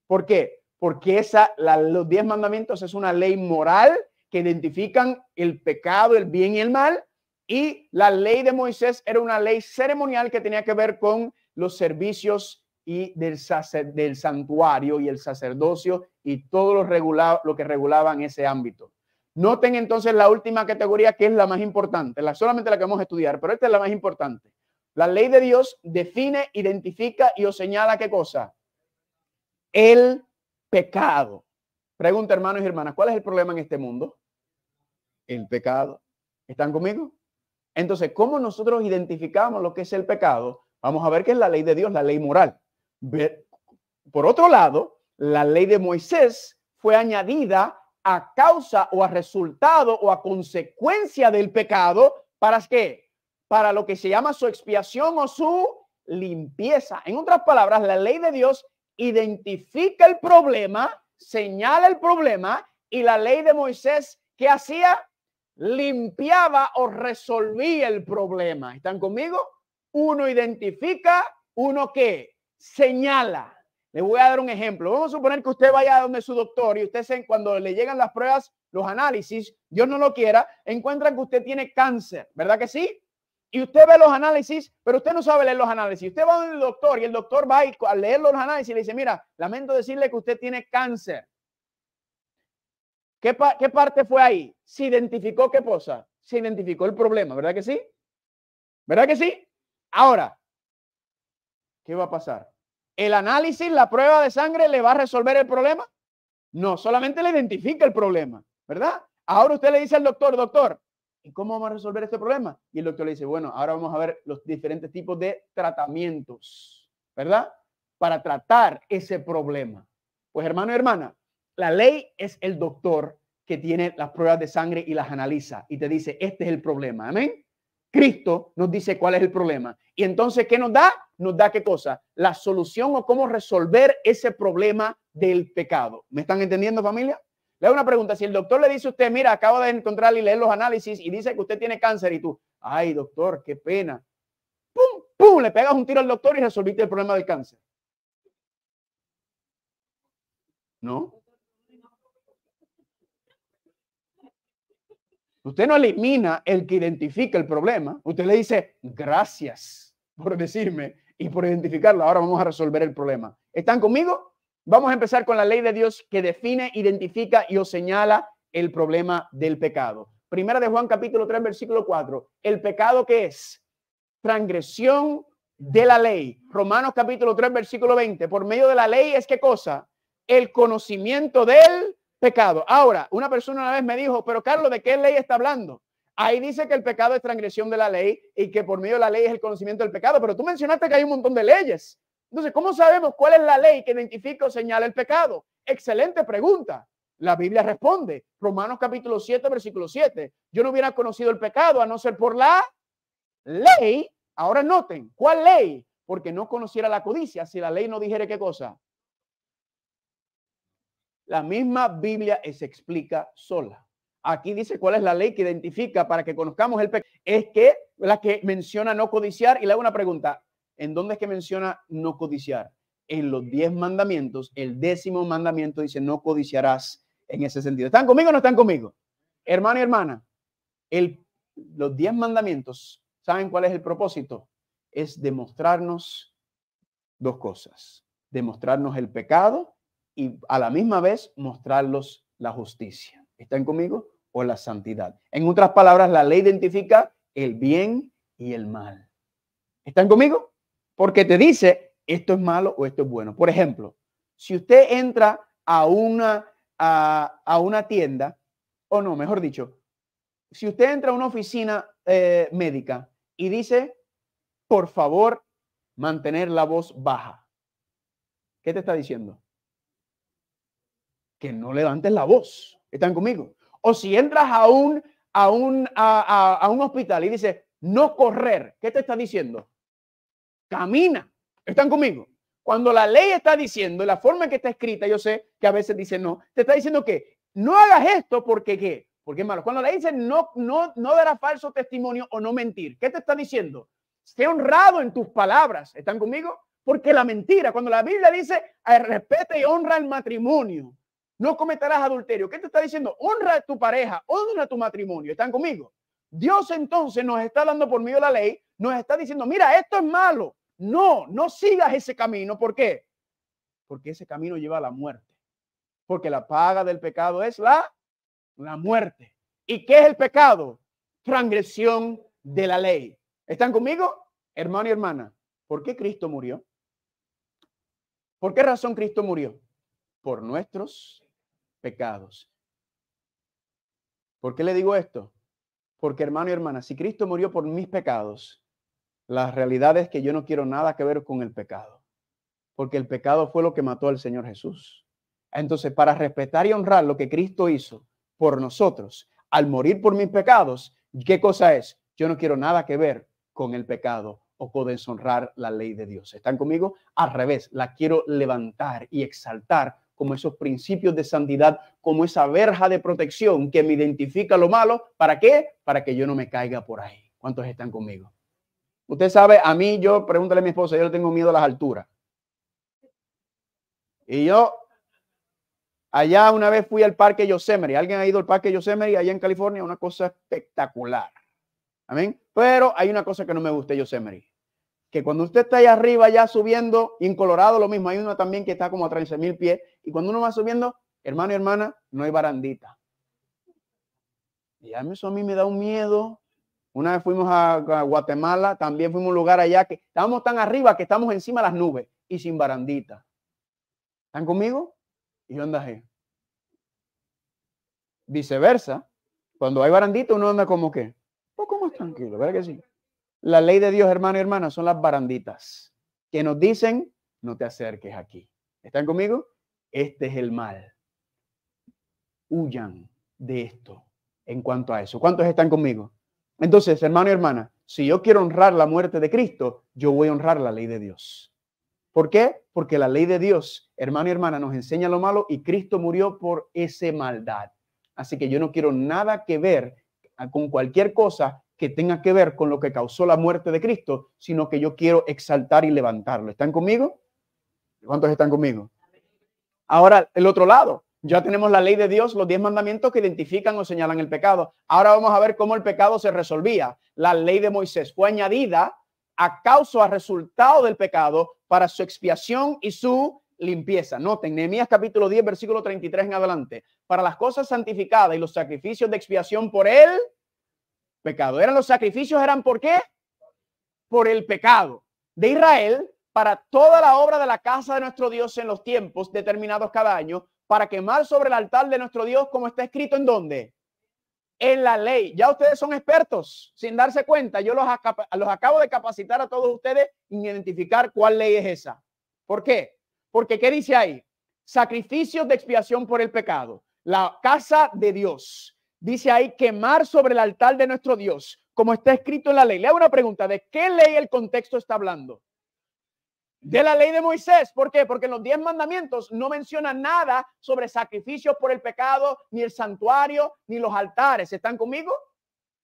¿Por qué? Porque los 10 mandamientos es una ley moral que identifican el pecado, el bien y el mal. Y la ley de Moisés era una ley ceremonial que tenía que ver con los servicios y del santuario y el sacerdocio y todo lo que regulaban ese ámbito. Noten entonces la última categoría, que es la más importante, solamente la que vamos a estudiar, pero esta es la más importante. La ley de Dios define, identifica y os señala ¿qué cosa? El pecado. Pregunta, hermanos y hermanas, ¿cuál es el problema en este mundo? El pecado. ¿Están conmigo? Entonces, ¿cómo nosotros identificamos lo que es el pecado? Vamos a ver que es la ley de Dios, la ley moral. Por otro lado, la ley de Moisés fue añadida a causa o a resultado o a consecuencia del pecado. ¿Para qué? Para lo que se llama su expiación o su limpieza. En otras palabras, la ley de Dios identifica el problema, señala el problema, y la ley de Moisés, ¿qué hacía? Limpiaba o resolvía el problema. ¿Están conmigo? Uno identifica, uno ¿qué? Señala. Le voy a dar un ejemplo. Vamos a suponer que usted vaya a donde su doctor y usted cuando le llegan las pruebas, los análisis, Dios no lo quiera, encuentran que usted tiene cáncer, ¿verdad que sí? Y usted ve los análisis, pero usted no sabe leer los análisis. Usted va donde el doctor y el doctor va a leer los análisis y le dice, mira, lamento decirle que usted tiene cáncer. ¿Qué parte fue ahí? Se identificó qué cosa. Se identificó el problema, ¿verdad que sí? ¿Verdad que sí? Ahora, ¿qué va a pasar? ¿El análisis, la prueba de sangre le va a resolver el problema? No, solamente le identifica el problema, ¿verdad? Ahora usted le dice al doctor, doctor, ¿y cómo vamos a resolver este problema? Y el doctor le dice, bueno, ahora vamos a ver los diferentes tipos de tratamientos, ¿verdad? Para tratar ese problema. Pues hermano y hermana, la ley es el doctor que tiene las pruebas de sangre y las analiza y te dice, este es el problema, amén. Cristo nos dice cuál es el problema. Y entonces, ¿qué nos da? Nos da ¿qué cosa? La solución o cómo resolver ese problema del pecado. ¿Me están entendiendo, familia? Le hago una pregunta. Si el doctor le dice a usted, mira, acabo de encontrar y leer los análisis y dice que usted tiene cáncer y tú, ay, doctor, qué pena. ¡Pum! ¡Pum! Le pegas un tiro al doctor y resolviste el problema del cáncer. ¿No? Usted no elimina el que identifica el problema. Usted le dice, gracias por decirme y por identificarlo. Ahora vamos a resolver el problema. ¿Están conmigo? Vamos a empezar con la ley de Dios que define, identifica y os señala el problema del pecado. Primera de Juan capítulo 3, versículo 4. ¿El pecado qué es? Transgresión de la ley. Romanos capítulo 3, versículo 20. Por medio de la ley es ¿qué cosa? El conocimiento del pecado. Ahora, una persona una vez me dijo, pero Carlos, ¿de qué ley está hablando? Ahí dice que el pecado es transgresión de la ley y que por medio de la ley es el conocimiento del pecado, pero tú mencionaste que hay un montón de leyes. Entonces, ¿cómo sabemos cuál es la ley que identifica o señala el pecado? Excelente pregunta. La Biblia responde, Romanos capítulo 7, versículo 7. Yo no hubiera conocido el pecado a no ser por la ley. Ahora noten, ¿cuál ley? Porque no conociera la codicia si la ley no dijera qué cosa. La misma Biblia se explica sola. Aquí dice cuál es la ley que identifica para que conozcamos el pecado. Es que la que menciona no codiciar. Y le hago una pregunta. ¿En dónde es que menciona no codiciar? En los 10 mandamientos. El 10º mandamiento dice no codiciarás en ese sentido. ¿Están conmigo o no están conmigo? Hermano y hermana, los 10 mandamientos, ¿saben cuál es el propósito? Es demostrarnos dos cosas. Demostrarnos el pecado y a la misma vez mostrarlos la justicia. ¿Están conmigo? O la santidad. En otras palabras, la ley identifica el bien y el mal. ¿Están conmigo? Porque te dice esto es malo o esto es bueno. Por ejemplo, si usted entra a una tienda, o no, mejor dicho, si usted entra a una oficina médica y dice, por favor, mantener la voz baja, ¿qué te está diciendo? Que no levantes la voz. ¿Están conmigo? O si entras a un hospital y dice no correr, ¿qué te está diciendo? Camina. ¿Están conmigo? Cuando la ley está diciendo, la forma en que está escrita, yo sé que a veces dice no, te está diciendo que no hagas esto porque ¿qué? Porque es malo. Cuando le dice no dará falso testimonio o no mentir, ¿qué te está diciendo? Sé honrado en tus palabras. ¿Están conmigo? Porque la mentira, cuando la Biblia dice respeta y honra el matrimonio, no cometerás adulterio. ¿Qué te está diciendo? Honra a tu pareja, honra a tu matrimonio. ¿Están conmigo? Dios entonces nos está dando por medio de la ley, nos está diciendo, mira, esto es malo. No sigas ese camino. ¿Por qué? Porque ese camino lleva a la muerte. Porque la paga del pecado es la muerte. ¿Y qué es el pecado? Transgresión de la ley. ¿Están conmigo? Hermano y hermana, ¿por qué Cristo murió? ¿Por qué razón Cristo murió? Por nuestros pecados. ¿Por qué le digo esto? Porque, hermano y hermana, si Cristo murió por mis pecados, la realidad es que yo no quiero nada que ver con el pecado, porque el pecado fue lo que mató al Señor Jesús. Entonces, para respetar y honrar lo que Cristo hizo por nosotros, al morir por mis pecados, ¿qué cosa es? Yo no quiero nada que ver con el pecado o con deshonrar la ley de Dios. ¿Están conmigo? Al revés, la quiero levantar y exaltar como esos principios de santidad, como esa verja de protección que me identifica lo malo. ¿Para qué? Para que yo no me caiga por ahí. ¿Cuántos están conmigo? Usted sabe, a mí, pregúntale a mi esposa, yo le tengo miedo a las alturas. Y yo, allá una vez fui al Parque Yosemite. ¿Alguien ha ido al Parque Yosemite allá en California? Una cosa espectacular. Amén. Pero hay una cosa que no me gusta de Yosemite. Que cuando usted está allá arriba, ya subiendo, y en Colorado lo mismo, hay una también que está como a 13,000 pies. Y cuando uno va subiendo, hermano y hermana, no hay barandita. Y eso a mí me da un miedo. Una vez fuimos a Guatemala, también fuimos a un lugar allá que estábamos tan arriba que estamos encima de las nubes y sin barandita. ¿Están conmigo? Y yo andajé. Viceversa, cuando hay barandita uno anda como que un poco más tranquilo, ¿verdad que sí? La ley de Dios, hermano y hermana, son las baranditas que nos dicen, no te acerques aquí. ¿Están conmigo? Este es el mal. Huyan de esto en cuanto a eso. ¿Cuántos están conmigo? Entonces, hermano y hermana, si yo quiero honrar la muerte de Cristo, yo voy a honrar la ley de Dios. ¿Por qué? Porque la ley de Dios, hermano y hermana, nos enseña lo malo y Cristo murió por esa maldad. Así que yo no quiero nada que ver con cualquier cosa que tenga que ver con lo que causó la muerte de Cristo, sino que yo quiero exaltar y levantarlo. ¿Están conmigo? ¿Cuántos están conmigo? Ahora, el otro lado. Ya tenemos la ley de Dios, los 10 mandamientos que identifican o señalan el pecado. Ahora vamos a ver cómo el pecado se resolvía. La ley de Moisés fue añadida a causa, a resultado del pecado, para su expiación y su limpieza. Noten, Nehemías capítulo 10, versículo 33 en adelante. Para las cosas santificadas y los sacrificios de expiación por el pecado. Los sacrificios eran ¿por qué? Por el pecado de Israel, para toda la obra de la casa de nuestro Dios en los tiempos determinados cada año, para quemar sobre el altar de nuestro Dios, como está escrito ¿en dónde? En la ley. Ya ustedes son expertos sin darse cuenta. Yo los acabo de capacitar a todos ustedes en identificar cuál ley es esa. ¿Por qué? Porque ¿qué dice ahí? Sacrificios de expiación por el pecado. La casa de Dios. Dice ahí quemar sobre el altar de nuestro Dios, como está escrito en la ley. Le hago una pregunta. ¿De qué ley el contexto está hablando? De la ley de Moisés. ¿Por qué? Porque en los 10 mandamientos no menciona nada sobre sacrificios por el pecado, ni el santuario, ni los altares. ¿Están conmigo?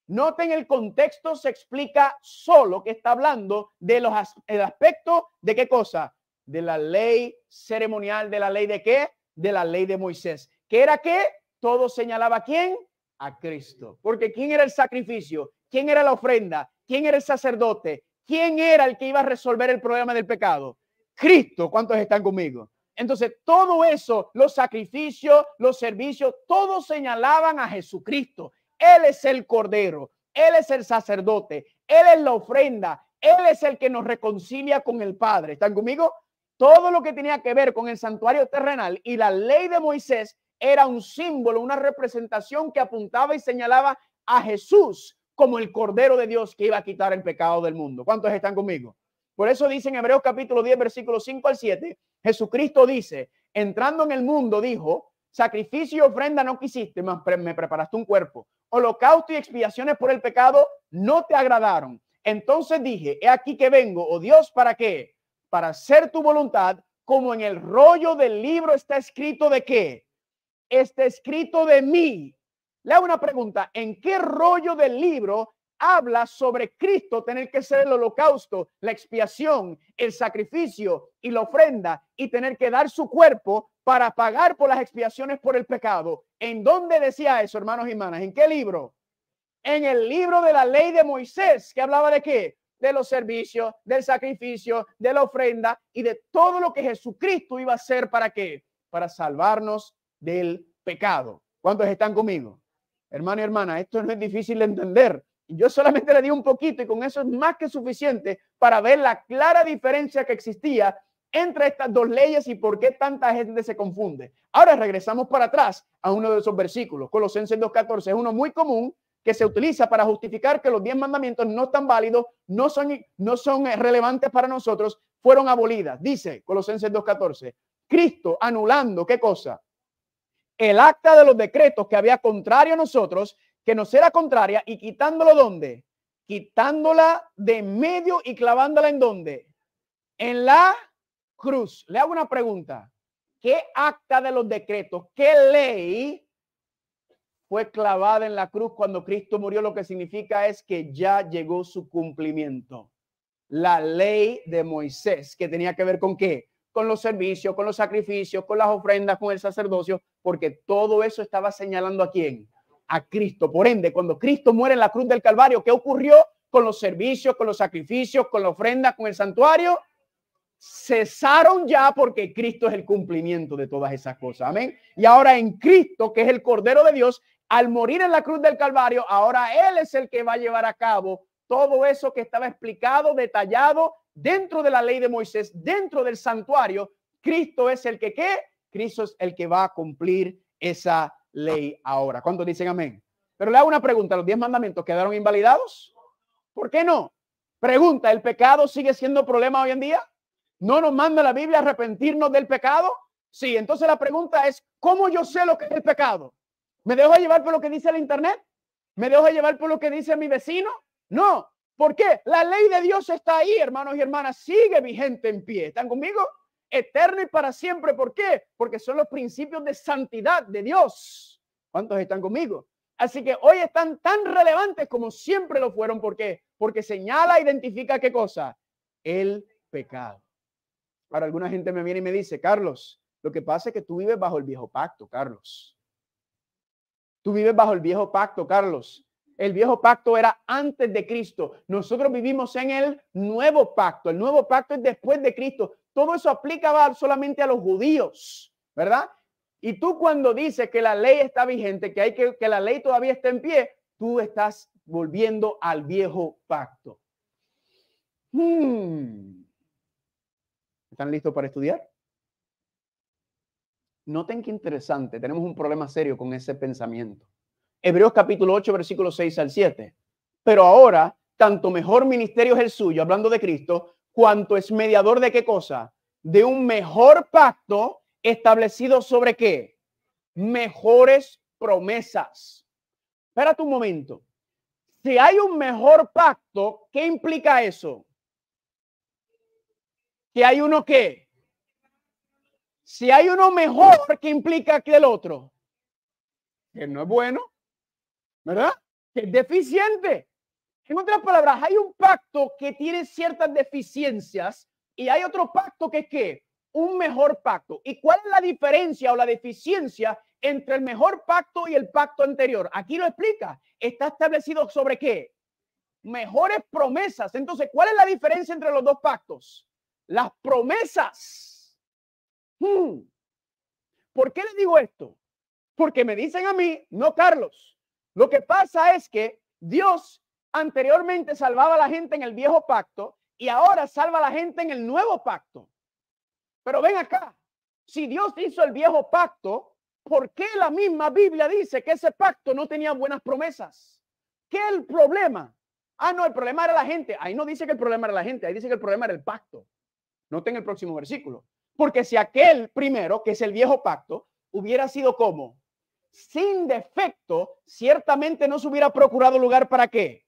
Noten el contexto, se explica solo que está hablando de el aspecto de qué cosa, de la ley ceremonial, de la ley de qué, de la ley de Moisés. ¿Qué era qué? Todo señalaba a quién, a Cristo. Porque ¿quién era el sacrificio? ¿Quién era la ofrenda? ¿Quién era el sacerdote? ¿Quién era el que iba a resolver el problema del pecado? Cristo. ¿Cuántos están conmigo? Entonces, todo eso, los sacrificios, los servicios, todos señalaban a Jesucristo. Él es el Cordero, Él es el sacerdote, Él es la ofrenda, Él es el que nos reconcilia con el Padre. ¿Están conmigo? Todo lo que tenía que ver con el santuario terrenal y la ley de Moisés era un símbolo, una representación que apuntaba y señalaba a Jesús como el Cordero de Dios que iba a quitar el pecado del mundo. ¿Cuántos están conmigo? Por eso dice en Hebreos capítulo 10, versículos 5 al 7, Jesucristo dice, entrando en el mundo, dijo, Sacrificio y ofrenda no quisiste, mas me preparaste un cuerpo. Holocausto y expiaciones por el pecado no te agradaron. Entonces dije, he aquí que vengo, oh Dios, ¿para qué? Para hacer tu voluntad, como en el rollo del libro está escrito de qué. Está escrito de mí. Le hago una pregunta, ¿en qué rollo del libro habla sobre Cristo tener que ser el holocausto, la expiación, el sacrificio y la ofrenda y tener que dar su cuerpo para pagar por las expiaciones por el pecado? ¿En dónde decía eso, hermanos y hermanas? ¿En qué libro? En el libro de la ley de Moisés, que hablaba de qué? De los servicios, del sacrificio, de la ofrenda y de todo lo que Jesucristo iba a hacer. ¿Para qué? Para salvarnos del pecado. ¿Cuántos están conmigo? Hermano y hermana, esto no es difícil de entender. Yo solamente le di un poquito y con eso es más que suficiente para ver la clara diferencia que existía entre estas dos leyes y por qué tanta gente se confunde. Ahora regresamos para atrás a uno de esos versículos. Colosenses 2:14 es uno muy común que se utiliza para justificar que los 10 mandamientos no están válidos, no son relevantes para nosotros, fueron abolidas. Dice Colosenses 2:14, Cristo anulando, ¿qué cosa? El acta de los decretos que había contrario a nosotros, que nos era contraria, y quitándolo ¿dónde? Quitándola de medio y clavándola ¿en dónde? En la cruz. Le hago una pregunta. ¿Qué acta de los decretos, qué ley fue clavada en la cruz cuando Cristo murió? Lo que significa es que ya llegó su cumplimiento. La ley de Moisés, que tenía que ver ¿con qué? Con los servicios, con los sacrificios, con las ofrendas, con el sacerdocio, porque todo eso estaba señalando ¿a quién? A Cristo. Por ende, cuando Cristo muere en la cruz del Calvario, ¿qué ocurrió con los servicios, con los sacrificios, con la ofrenda, con el santuario? Cesaron ya, porque Cristo es el cumplimiento de todas esas cosas. Amén. Y ahora en Cristo, que es el Cordero de Dios, al morir en la cruz del Calvario, ahora Él es el que va a llevar a cabo todo eso que estaba explicado, detallado dentro de la ley de Moisés, dentro del santuario. Cristo es el que, ¿qué? Cristo es el que va a cumplir esa ley ahora. ¿Cuántos dicen amén? Pero le hago una pregunta, ¿los 10 mandamientos quedaron invalidados? ¿Por qué no? Pregunta, ¿el pecado sigue siendo problema hoy en día? ¿No nos manda la Biblia a arrepentirnos del pecado? Sí, entonces la pregunta es, ¿cómo yo sé lo que es el pecado? ¿Me dejo llevar por lo que dice el internet? ¿Me dejo llevar por lo que dice mi vecino? No. ¿Por qué? La ley de Dios está ahí, hermanos y hermanas, sigue vigente en pie. ¿Están conmigo? Eterno y para siempre. ¿Por qué? Porque son los principios de santidad de Dios. ¿Cuántos están conmigo? Así que hoy están tan relevantes como siempre lo fueron. ¿Por qué? Porque señala, identifica ¿qué cosa? El pecado. Ahora alguna gente me viene y me dice, Carlos, lo que pasa es que tú vives bajo el viejo pacto, Carlos. Tú vives bajo el viejo pacto, Carlos. El viejo pacto era antes de Cristo. Nosotros vivimos en el nuevo pacto. El nuevo pacto es después de Cristo. Todo eso aplica solamente a los judíos, ¿verdad? Y tú cuando dices que la ley está vigente, que la ley todavía está en pie, tú estás volviendo al viejo pacto. ¿Están listos para estudiar? Noten qué interesante. Tenemos un problema serio con ese pensamiento. Hebreos capítulo 8, versículos 6 al 7. Pero ahora, tanto mejor ministerio es el suyo, hablando de Cristo, cuanto es mediador de qué cosa? De un mejor pacto establecido sobre qué? Mejores promesas. Espérate un momento. Si hay un mejor pacto, ¿qué implica eso? Que hay uno ¿qué? Si hay uno mejor, ¿qué implica que el otro? Que no es bueno, ¿verdad? Que es deficiente. En otras palabras, hay un pacto que tiene ciertas deficiencias y hay otro pacto que es ¿qué? Un mejor pacto. ¿Y cuál es la diferencia o la deficiencia entre el mejor pacto y el pacto anterior? Aquí lo explica. Está establecido sobre ¿qué? Mejores promesas. Entonces, ¿cuál es la diferencia entre los dos pactos? Las promesas. ¿Por qué les digo esto? Porque me dicen a mí, no, Carlos. Lo que pasa es que Dios anteriormente salvaba a la gente en el viejo pacto y ahora salva a la gente en el nuevo pacto. Pero ven acá, si Dios hizo el viejo pacto, ¿por qué la misma Biblia dice que ese pacto no tenía buenas promesas? ¿Qué es el problema? Ah, no, el problema era la gente. Ahí no dice que el problema era la gente, ahí dice que el problema era el pacto. Noten el próximo versículo. Porque si aquel primero, que es el viejo pacto, hubiera sido como sin defecto, ciertamente no se hubiera procurado lugar para qué,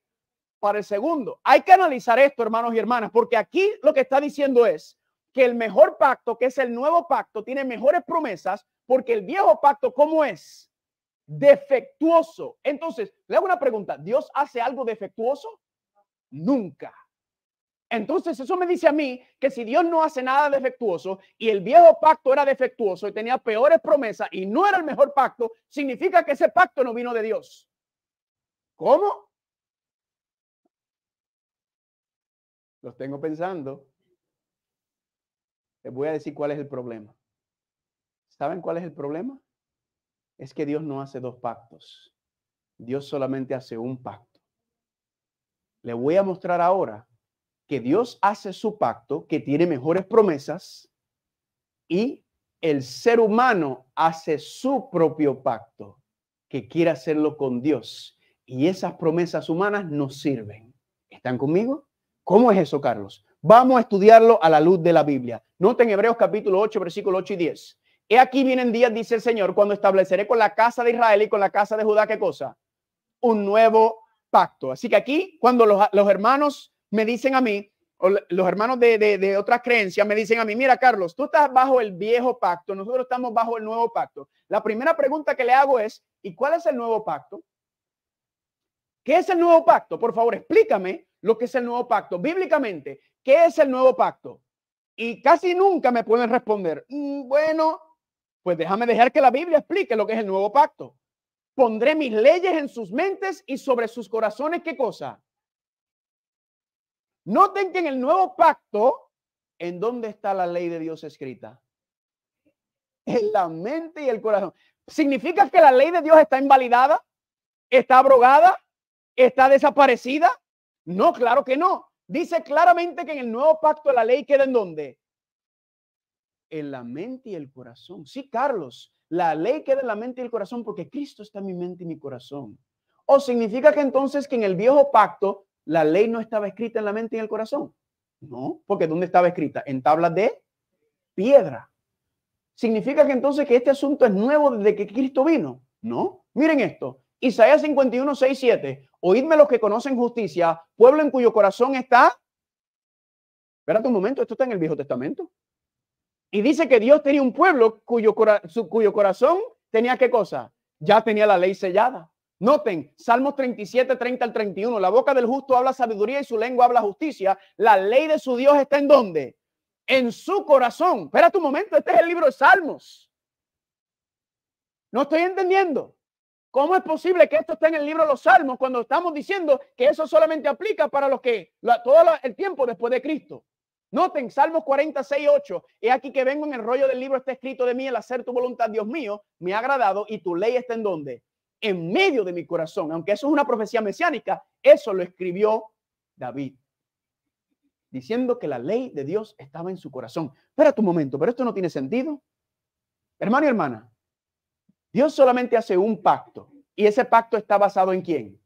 para el segundo. Hay que analizar esto, hermanos y hermanas, porque aquí lo que está diciendo es que el mejor pacto, que es el nuevo pacto, tiene mejores promesas, porque el viejo pacto, ¿cómo es? Defectuoso. Entonces, le hago una pregunta: ¿Dios hace algo defectuoso? Nunca. Entonces, eso me dice a mí que si Dios no hace nada defectuoso y el viejo pacto era defectuoso y tenía peores promesas y no era el mejor pacto, significa que ese pacto no vino de Dios. ¿Cómo? Los tengo pensando. Les voy a decir cuál es el problema. ¿Saben cuál es el problema? Es que Dios no hace dos pactos. Dios solamente hace un pacto. Le voy a mostrar ahora que Dios hace su pacto, que tiene mejores promesas, y el ser humano hace su propio pacto, que quiere hacerlo con Dios. Y esas promesas humanas no sirven. ¿Están conmigo? ¿Cómo es eso, Carlos? Vamos a estudiarlo a la luz de la Biblia. Noten Hebreos capítulo 8, versículo 8 y 10. He aquí vienen días, dice el Señor, cuando estableceré con la casa de Israel y con la casa de Judá, ¿qué cosa? Un nuevo pacto. Así que aquí, cuando los hermanos me dicen a mí, o los hermanos de otras creencias me dicen a mí: mira, Carlos, tú estás bajo el viejo pacto, nosotros estamos bajo el nuevo pacto. La primera pregunta que le hago es: ¿y cuál es el nuevo pacto? ¿Qué es el nuevo pacto? Por favor, explícame lo que es el nuevo pacto. Bíblicamente, ¿qué es el nuevo pacto? Y casi nunca me pueden responder: bueno, pues déjame dejar que la Biblia explique lo que es el nuevo pacto. Pondré mis leyes en sus mentes y sobre sus corazones, ¿qué cosa? Noten que en el nuevo pacto, ¿en dónde está la ley de Dios escrita? En la mente y el corazón. ¿Significa que la ley de Dios está invalidada? ¿Está abrogada? ¿Está desaparecida? No, claro que no. Dice claramente que en el nuevo pacto la ley queda ¿en dónde? En la mente y el corazón. Sí, Carlos, la ley queda en la mente y el corazón porque Cristo está en mi mente y mi corazón. ¿O significa que entonces que en el viejo pacto la ley no estaba escrita en la mente y en el corazón? No, porque ¿dónde estaba escrita? En tablas de piedra. ¿Significa que entonces que este asunto es nuevo desde que Cristo vino? No. Miren esto. Isaías 51, 6, 7. Oídme los que conocen justicia, pueblo en cuyo corazón está. Espérate un momento, esto está en el Viejo Testamento. Y dice que Dios tenía un pueblo cuyo corazón tenía ¿qué cosa? Ya tenía la ley sellada. Noten, Salmos 37, 30 al 31. La boca del justo habla sabiduría y su lengua habla justicia. La ley de su Dios está ¿en dónde? En su corazón. Espérate un momento, este es el libro de Salmos. No estoy entendiendo. ¿Cómo es posible que esto esté en el libro de los Salmos cuando estamos diciendo que eso solamente aplica para los que todo el tiempo después de Cristo? Noten, Salmos 46, 8. He aquí que vengo, en el rollo del libro está escrito de mí el hacer tu voluntad, Dios mío, me ha agradado, y tu ley está ¿en dónde? En medio de mi corazón. Aunque eso es una profecía mesiánica, eso lo escribió David, diciendo que la ley de Dios estaba en su corazón. Espérate un momento, pero esto no tiene sentido. Hermano y hermana, Dios solamente hace un pacto, y ese pacto está basado ¿en quién?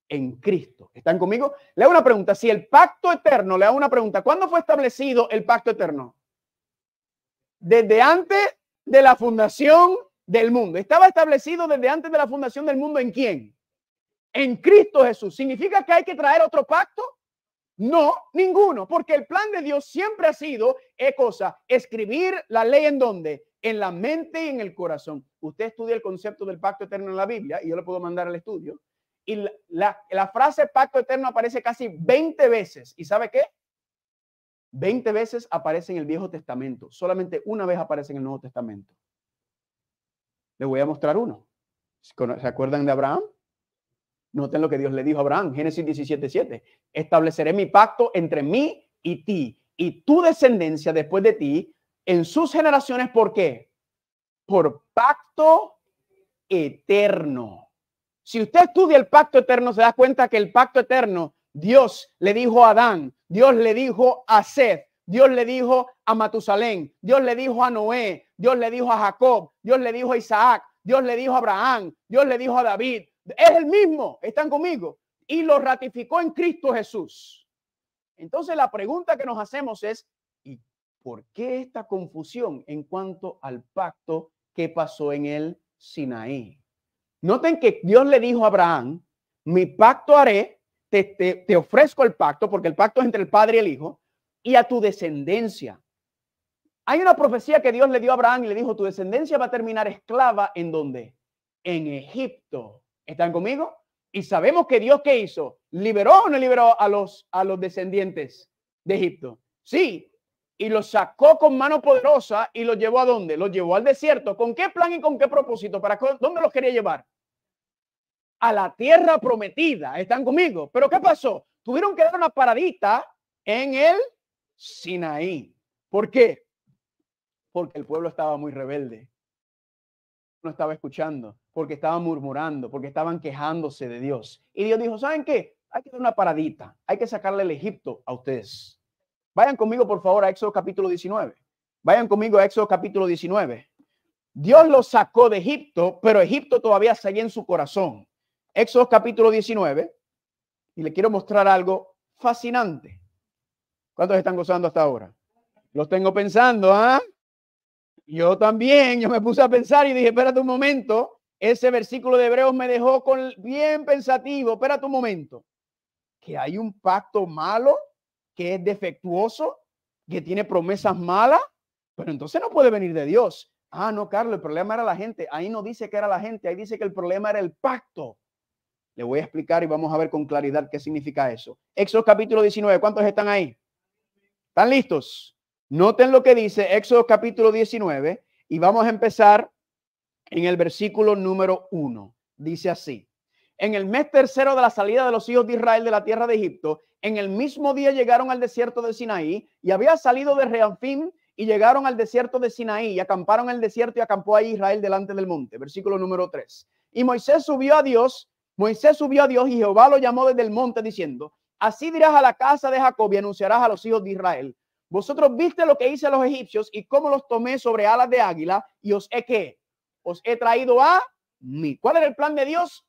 En Cristo. ¿Están conmigo? Le hago una pregunta. Si el pacto eterno, le hago una pregunta. ¿Cuándo fue establecido el pacto eterno? Desde antes de la fundación del mundo. Estaba establecido desde antes de la fundación del mundo. ¿En quién? En Cristo Jesús. ¿Significa que hay que traer otro pacto? No, ninguno, porque el plan de Dios siempre ha sido, cosa, escribir la ley ¿en dónde? En la mente y en el corazón. Usted estudia el concepto del pacto eterno en la Biblia, y yo le puedo mandar al estudio, y la frase pacto eterno aparece casi 20 veces. ¿Y sabe qué? 20 veces aparece en el Viejo Testamento. Solamente una vez aparece en el Nuevo Testamento. Le voy a mostrar uno. ¿Se acuerdan de Abraham? Noten lo que Dios le dijo a Abraham, Génesis 17, 7. Estableceré mi pacto entre mí y ti, y tu descendencia después de ti, en sus generaciones. ¿Por qué? Por pacto eterno. Si usted estudia el pacto eterno, se da cuenta que el pacto eterno, Dios le dijo a Adán, Dios le dijo a Seth, Dios le dijo a Matusalén, Dios le dijo a Noé, Dios le dijo a Jacob, Dios le dijo a Isaac, Dios le dijo a Abraham, Dios le dijo a David. Es el mismo, están conmigo, y lo ratificó en Cristo Jesús. Entonces la pregunta que nos hacemos es: ¿y por qué esta confusión en cuanto al pacto ¿Qué pasó en el Sinaí? Noten que Dios le dijo a Abraham, mi pacto haré, te ofrezco el pacto, porque el pacto es entre el Padre y el Hijo, y a tu descendencia. Hay una profecía que Dios le dio a Abraham y le dijo, tu descendencia va a terminar esclava, ¿en dónde? En Egipto. ¿Están conmigo? Y sabemos que Dios, ¿qué hizo? ¿Liberó o no liberó a los descendientes de Egipto? Sí. Y los sacó con mano poderosa y los llevó ¿a dónde? Los llevó al desierto. ¿Con qué plan y con qué propósito? ¿Dónde los quería llevar? A la tierra prometida. ¿Están conmigo? ¿Pero qué pasó? Tuvieron que dar una paradita en el Sinaí. ¿Por qué? Porque el pueblo estaba muy rebelde. No estaba escuchando, porque estaban murmurando, porque estaban quejándose de Dios. Y Dios dijo, ¿saben qué? Hay que dar una paradita. Hay que sacarle el Egipto a ustedes. Vayan conmigo, por favor, a Éxodo capítulo 19. Vayan conmigo a Éxodo capítulo 19. Dios los sacó de Egipto, pero Egipto todavía seguía en su corazón. Éxodo capítulo 19. Y le quiero mostrar algo fascinante. ¿Cuántos están gozando hasta ahora? Los tengo pensando, ¿ah? Yo también, yo me puse a pensar y dije, espérate un momento, ese versículo de Hebreos me dejó bien pensativo, espérate un momento, que hay un pacto malo, que es defectuoso, que tiene promesas malas, pero entonces no puede venir de Dios. Ah, no, Carlos, el problema era la gente. Ahí no dice que era la gente, ahí dice que el problema era el pacto. Le voy a explicar y vamos a ver con claridad qué significa eso. Éxodo capítulo 19, ¿cuántos están ahí? ¿Están listos? Noten lo que dice Éxodo capítulo 19 y vamos a empezar en el versículo número 1. Dice así: en el mes tercero de la salida de los hijos de Israel de la tierra de Egipto, en el mismo día llegaron al desierto de Sinaí, y había salido de Reanfim y llegaron al desierto de Sinaí y acamparon en el desierto y acampó ahí Israel delante del monte. Versículo número 3. Y Moisés subió a Dios y Jehová lo llamó desde el monte diciendo: así dirás a la casa de Jacob y anunciarás a los hijos de Israel: vosotros viste lo que hice a los egipcios y cómo los tomé sobre alas de águila y os he traído a mí. ¿Cuál era el plan de Dios?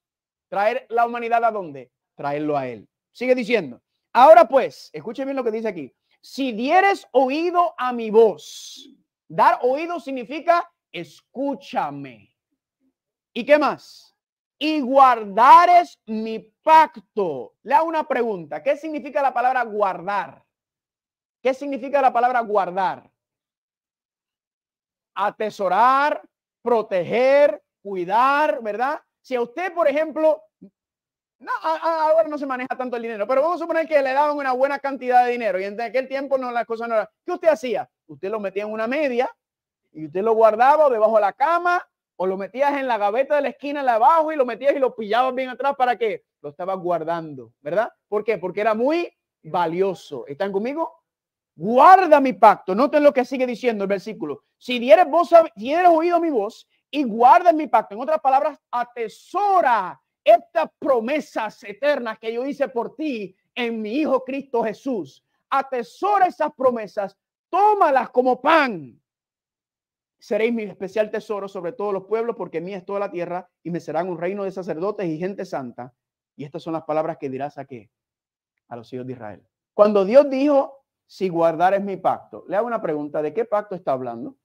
Traer la humanidad ¿a dónde? Traerlo a él. Sigue diciendo. Ahora pues, escuchen bien lo que dice aquí. Si dieres oído a mi voz. Dar oído significa escúchame. ¿Y qué más? Y guardares mi pacto. Le hago una pregunta. ¿Qué significa la palabra guardar? ¿Qué significa la palabra guardar? Atesorar, proteger, cuidar, ¿verdad? Si a usted, por ejemplo, no, ahora no se maneja tanto el dinero, pero vamos a suponer que le daban una buena cantidad de dinero y en aquel tiempo no, las cosas no eran. ¿Qué usted hacía? Usted lo metía en una media y usted lo guardaba debajo de la cama o lo metías en la gaveta de la esquina de abajo y lo metías y lo pillabas bien atrás. ¿Para qué? Lo estabas guardando, ¿verdad? ¿Por qué? Porque era muy valioso. ¿Están conmigo? Guarda mi pacto. Noten lo que sigue diciendo el versículo. Si dieres oído mi voz y guardas mi pacto. En otras palabras, atesora estas promesas eternas que yo hice por ti en mi Hijo Cristo Jesús. Atesora esas promesas. Tómalas como pan. Seréis mi especial tesoro sobre todos los pueblos, porque mía es toda la tierra y me serán un reino de sacerdotes y gente santa. Y estas son las palabras que dirás a qué? A los hijos de Israel. Cuando Dios dijo, si guardares mi pacto, le hago una pregunta, ¿de qué pacto está hablando?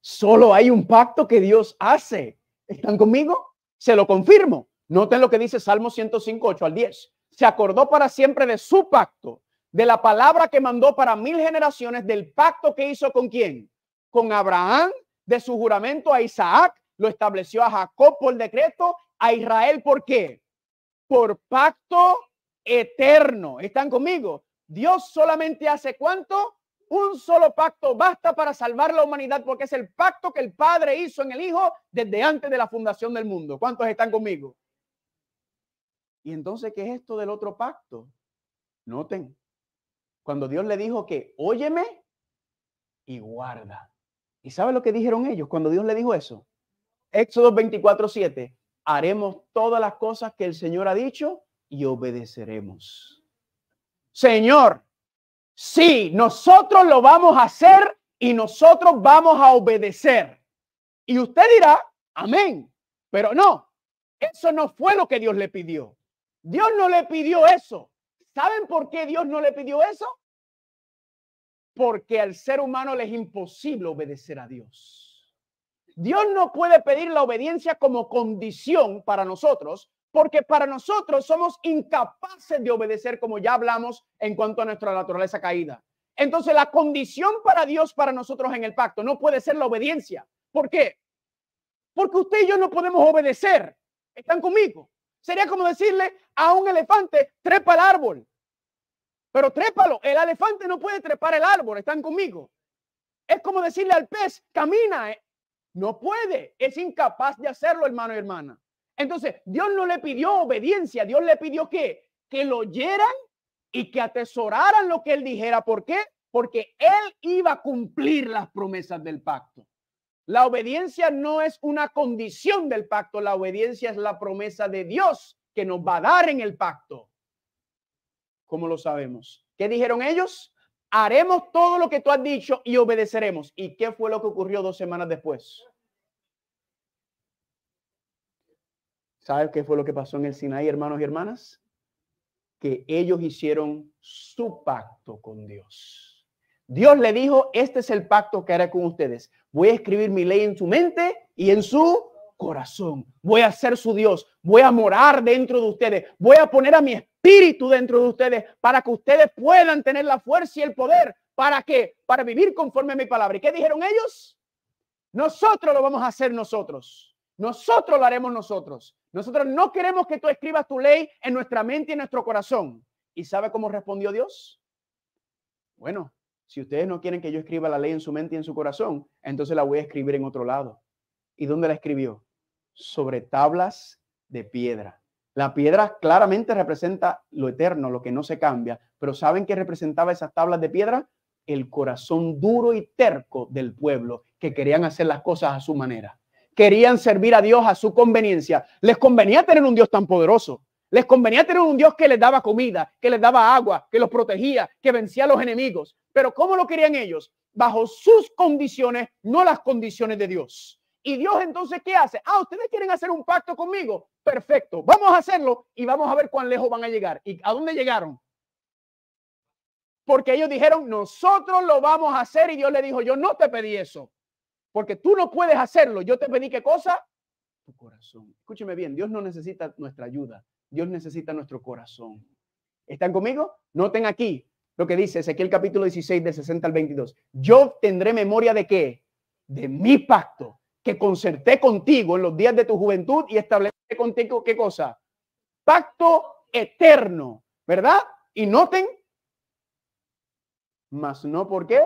Solo hay un pacto que Dios hace. ¿Están conmigo? Se lo confirmo. Noten lo que dice Salmo 105, 8 al 10. Se acordó para siempre de su pacto, de la palabra que mandó para 1000 generaciones, del pacto que hizo con quién? Con Abraham, de su juramento a Isaac, lo estableció a Jacob por decreto, a Israel, ¿por qué? Por pacto eterno. ¿Están conmigo? Dios solamente hace ¿cuánto? Un solo pacto basta para salvar la humanidad, porque es el pacto que el Padre hizo en el Hijo desde antes de la fundación del mundo. ¿Cuántos están conmigo? Y entonces, ¿qué es esto del otro pacto? Noten, cuando Dios le dijo que óyeme y guarda. ¿Y sabe lo que dijeron ellos cuando Dios le dijo eso? Éxodo 24:7. Haremos todas las cosas que el Señor ha dicho y obedeceremos. Señor, sí, nosotros lo vamos a hacer y nosotros vamos a obedecer. Y usted dirá, amén. Pero no, eso no fue lo que Dios le pidió. Dios no le pidió eso. ¿Saben por qué Dios no le pidió eso? Porque al ser humano le es imposible obedecer a Dios. Dios no puede pedir la obediencia como condición para nosotros, porque para nosotros somos incapaces de obedecer, como ya hablamos en cuanto a nuestra naturaleza caída. Entonces, la condición para Dios, para nosotros en el pacto, no puede ser la obediencia. ¿Por qué? Porque usted y yo no podemos obedecer. ¿Están conmigo? Sería como decirle a un elefante, trepa el árbol. Pero trépalo. El elefante no puede trepar el árbol. ¿Están conmigo? Es como decirle al pez, camina. No puede. Es incapaz de hacerlo, hermano y hermana. Entonces, Dios no le pidió obediencia. Dios le pidió ¿qué? Que lo oyeran y que atesoraran lo que él dijera. ¿Por qué? Porque él iba a cumplir las promesas del pacto. La obediencia no es una condición del pacto. La obediencia es la promesa de Dios que nos va a dar en el pacto. ¿Cómo lo sabemos? ¿Qué dijeron ellos? Haremos todo lo que tú has dicho y obedeceremos. ¿Y qué fue lo que ocurrió 2 semanas después? ¿Sabes qué fue lo que pasó en el Sinaí, hermanos y hermanas? Que ellos hicieron su pacto con Dios. Dios le dijo, este es el pacto que haré con ustedes. Voy a escribir mi ley en su mente y en su corazón. Voy a ser su Dios. Voy a morar dentro de ustedes. Voy a poner a mi espíritu dentro de ustedes para que ustedes puedan tener la fuerza y el poder. ¿Para qué? Para vivir conforme a mi palabra. ¿Y qué dijeron ellos? Nosotros lo vamos a hacer nosotros. Nosotros lo haremos nosotros. Nosotros no queremos que tú escribas tu ley en nuestra mente y en nuestro corazón. ¿Y sabe cómo respondió Dios? Bueno, si ustedes no quieren que yo escriba la ley en su mente y en su corazón, entonces la voy a escribir en otro lado. ¿Y dónde la escribió? Sobre tablas de piedra. La piedra claramente representa lo eterno, lo que no se cambia. Pero ¿saben qué representaba esas tablas de piedra? El corazón duro y terco del pueblo, que querían hacer las cosas a su manera. Querían servir a Dios a su conveniencia. Les convenía tener un Dios tan poderoso. Les convenía tener un Dios que les daba comida, que les daba agua, que los protegía, que vencía a los enemigos. Pero ¿cómo lo querían ellos? Bajo sus condiciones, no las condiciones de Dios. Y Dios entonces, ¿qué hace? ¿Ustedes quieren hacer un pacto conmigo? Perfecto, vamos a hacerlo y vamos a ver cuán lejos van a llegar. ¿Y a dónde llegaron? Porque ellos dijeron, nosotros lo vamos a hacer, y Dios le dijo, yo no te pedí eso, porque tú no puedes hacerlo. Yo te pedí, ¿qué cosa? Tu corazón. Escúcheme bien, Dios no necesita nuestra ayuda, Dios necesita nuestro corazón. ¿Están conmigo? Noten aquí lo que dice Ezequiel capítulo 16 del 60 al 22. Yo tendré memoria de ¿qué? De mi pacto que concerté contigo en los días de tu juventud y establecí contigo ¿qué cosa? Pacto eterno, ¿verdad? Y noten, mas no por qué,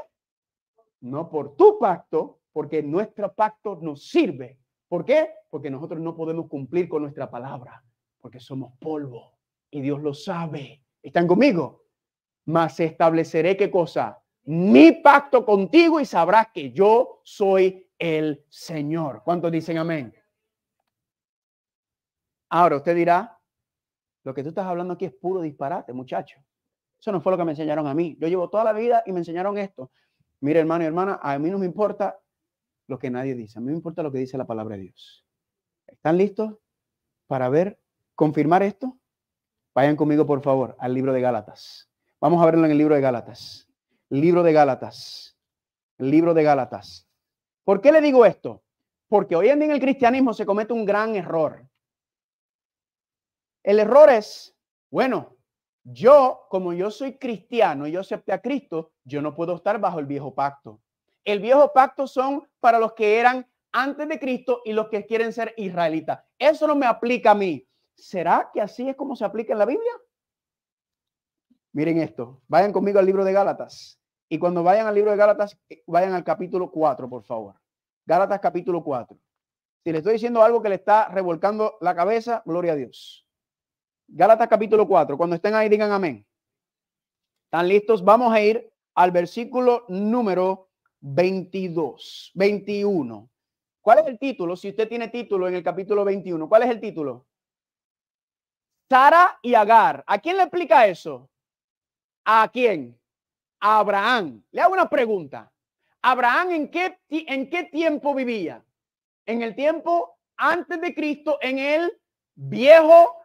no por tu pacto, porque nuestro pacto nos sirve. ¿Por qué? Porque nosotros no podemos cumplir con nuestra palabra, porque somos polvo y Dios lo sabe. ¿Están conmigo? Mas estableceré ¿qué cosa? Mi pacto contigo y sabrás que yo soy el Señor. ¿Cuántos dicen amén? Ahora usted dirá, lo que tú estás hablando aquí es puro disparate, muchacho. Eso no fue lo que me enseñaron a mí. Yo llevo toda la vida y me enseñaron esto. Mire, hermano y hermana, a mí no me importa lo que nadie dice. A mí me importa lo que dice la palabra de Dios. ¿Están listos para ver, confirmar esto? Vayan conmigo, por favor, al libro de Gálatas. Vamos a verlo en el libro de Gálatas. Libro de Gálatas. El libro de Gálatas. ¿Por qué le digo esto? Porque hoy en día en el cristianismo se comete un gran error. El error es, bueno, yo, como yo soy cristiano y yo acepté a Cristo, yo no puedo estar bajo el viejo pacto. El viejo pacto son para los que eran antes de Cristo y los que quieren ser israelitas. Eso no me aplica a mí. ¿Será que así es como se aplica en la Biblia? Miren esto. Vayan conmigo al libro de Gálatas. Y cuando vayan al libro de Gálatas, vayan al capítulo 4, por favor. Gálatas capítulo 4. Si le estoy diciendo algo que le está revolcando la cabeza, gloria a Dios. Gálatas capítulo 4. Cuando estén ahí, digan amén. ¿Están listos? Vamos a ir al versículo número 21. ¿Cuál es el título? Si usted tiene título en el capítulo 21, ¿cuál es el título? Sara y Agar. ¿A quién le explica eso? ¿A quién? A Abraham. Le hago una pregunta. ¿Abraham en qué tiempo vivía? En el tiempo antes de Cristo, en el Viejo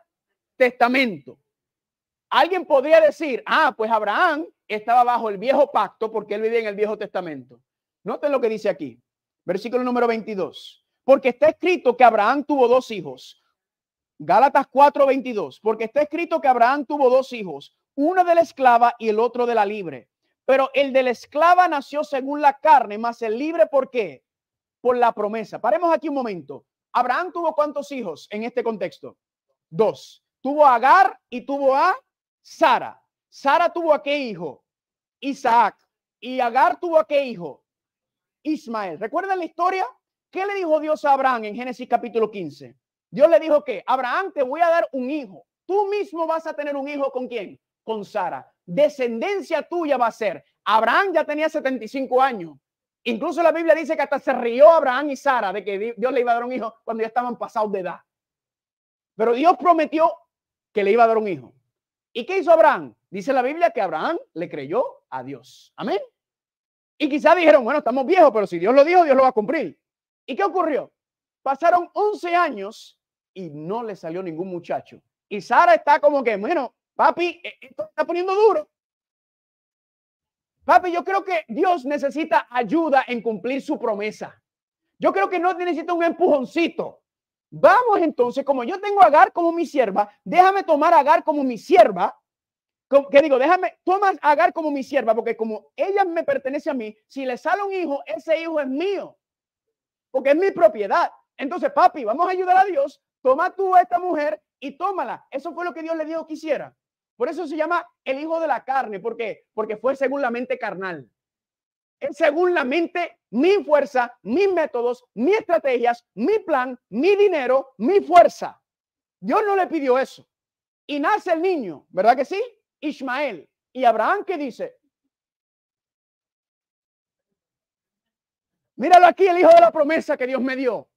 Testamento. Alguien podría decir, pues Abraham estaba bajo el viejo pacto porque él vivía en el Viejo Testamento. Noten lo que dice aquí, versículo número 22. Porque está escrito que Abraham tuvo dos hijos. Gálatas 4:22. Porque está escrito que Abraham tuvo dos hijos, uno de la esclava y el otro de la libre. Pero el de la esclava nació según la carne, más el libre, ¿por qué? Por la promesa. Paremos aquí un momento. Abraham tuvo ¿cuántos hijos en este contexto? Dos. Tuvo a Agar y tuvo a Sara. Sara tuvo a qué hijo? Isaac. Y Agar tuvo a qué hijo? Ismael. ¿Recuerdan la historia? ¿Qué le dijo Dios a Abraham en Génesis capítulo 15? Dios le dijo que Abraham, te voy a dar un hijo. Tú mismo vas a tener un hijo ¿con quién? Con Sara. Descendencia tuya va a ser. Abraham ya tenía 75 años. Incluso la Biblia dice que hasta se rió Abraham y Sara de que Dios le iba a dar un hijo cuando ya estaban pasados de edad. Pero Dios prometió que le iba a dar un hijo. ¿Y qué hizo Abraham? Dice la Biblia que Abraham le creyó a Dios. Amén. Y quizás dijeron, bueno, estamos viejos, pero si Dios lo dijo, Dios lo va a cumplir. ¿Y qué ocurrió? Pasaron 11 años y no le salió ningún muchacho. Y Sara está como que, bueno, papi, esto está poniendo duro. Papi, yo creo que Dios necesita ayuda en cumplir su promesa. Yo creo que no necesita un empujoncito. Vamos entonces, como yo tengo a Agar como mi sierva, déjame tomar a Agar como mi sierva. ¿Qué digo? Toma a Agar como mi sierva, porque como ella me pertenece a mí, si le sale un hijo, ese hijo es mío, porque es mi propiedad. Entonces, papi, vamos a ayudar a Dios. Toma tú a esta mujer y tómala. Eso fue lo que Dios le dijo que hiciera. Por eso se llama el hijo de la carne. ¿Por qué? Porque fue según la mente carnal. Es según la mente, mi fuerza, mis métodos, mis estrategias, mi plan, mi dinero, mi fuerza. Dios no le pidió eso. Y nace el niño, ¿verdad que sí? Ismael. Y Abraham, ¿qué dice? Míralo aquí, el hijo de la promesa que Dios me dio.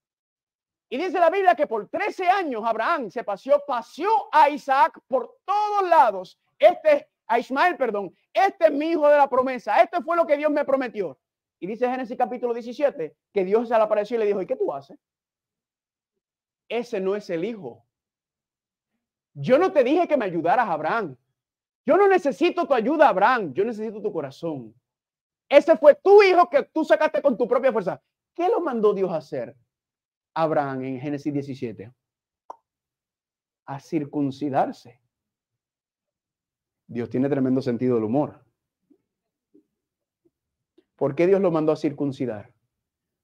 Y dice la Biblia que por 13 años Abraham se paseó a Isaac por todos lados. A Ismael, perdón. Este es mi hijo de la promesa. Este fue lo que Dios me prometió. Y dice Génesis capítulo 17 que Dios se le apareció y le dijo, ¿y qué tú haces? Ese no es el hijo. Yo no te dije que me ayudaras, Abraham. Yo no necesito tu ayuda, Abraham. Yo necesito tu corazón. Ese fue tu hijo que tú sacaste con tu propia fuerza. ¿Qué lo mandó Dios a hacer? Abraham en Génesis 17. A circuncidarse. Dios tiene tremendo sentido del humor. ¿Por qué Dios lo mandó a circuncidar?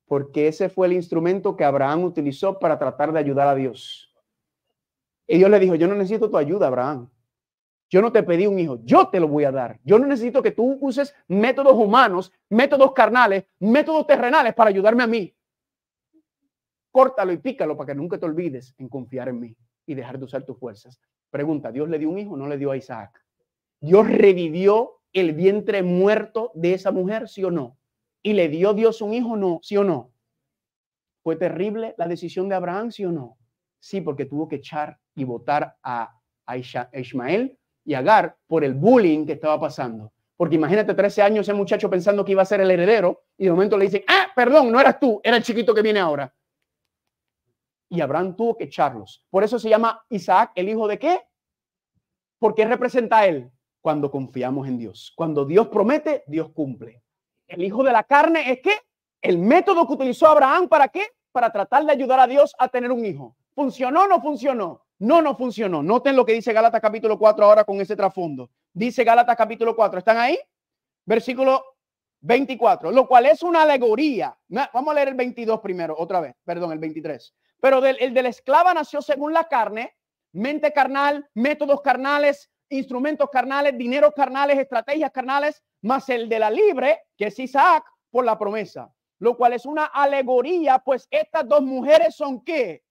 Porque ese fue el instrumento que Abraham utilizó para tratar de ayudar a Dios. Y Dios le dijo, yo no necesito tu ayuda, Abraham. Yo no te pedí un hijo, yo te lo voy a dar. Yo no necesito que tú uses métodos humanos, métodos carnales, métodos terrenales para ayudarme a mí. Córtalo y pícalo para que nunca te olvides en confiar en mí y dejar de usar tus fuerzas. Pregunta, ¿Dios le dio un hijo o no le dio a Isaac? ¿Dios revivió el vientre muerto de esa mujer, sí o no? ¿Y le dio Dios un hijo, no? ¿Sí o no? ¿Fue terrible la decisión de Abraham, sí o no? Sí, porque tuvo que echar y votar a Ismael y Agar por el bullying que estaba pasando. Porque imagínate 13 años ese muchacho pensando que iba a ser el heredero y de momento le dicen, perdón, no eras tú, era el chiquito que viene ahora. Y Abraham tuvo que echarlos. Por eso se llama Isaac el hijo de ¿qué? ¿Por qué representa a él? Cuando confiamos en Dios. Cuando Dios promete, Dios cumple. El hijo de la carne es ¿qué? El método que utilizó Abraham, ¿para qué? Para tratar de ayudar a Dios a tener un hijo. ¿Funcionó o no funcionó? No funcionó. Noten lo que dice Gálatas capítulo 4 ahora con ese trasfondo. Dice Gálatas capítulo 4. ¿Están ahí? Versículo 24. Lo cual es una alegoría. Vamos a leer el 22 primero, otra vez. Perdón, el 23. Pero el de la esclava nació según la carne, mente carnal, métodos carnales, instrumentos carnales, dinero carnales, estrategias carnales, más el de la libre, que es Isaac, por la promesa. Lo cual es una alegoría, pues estas dos mujeres son ¿qué?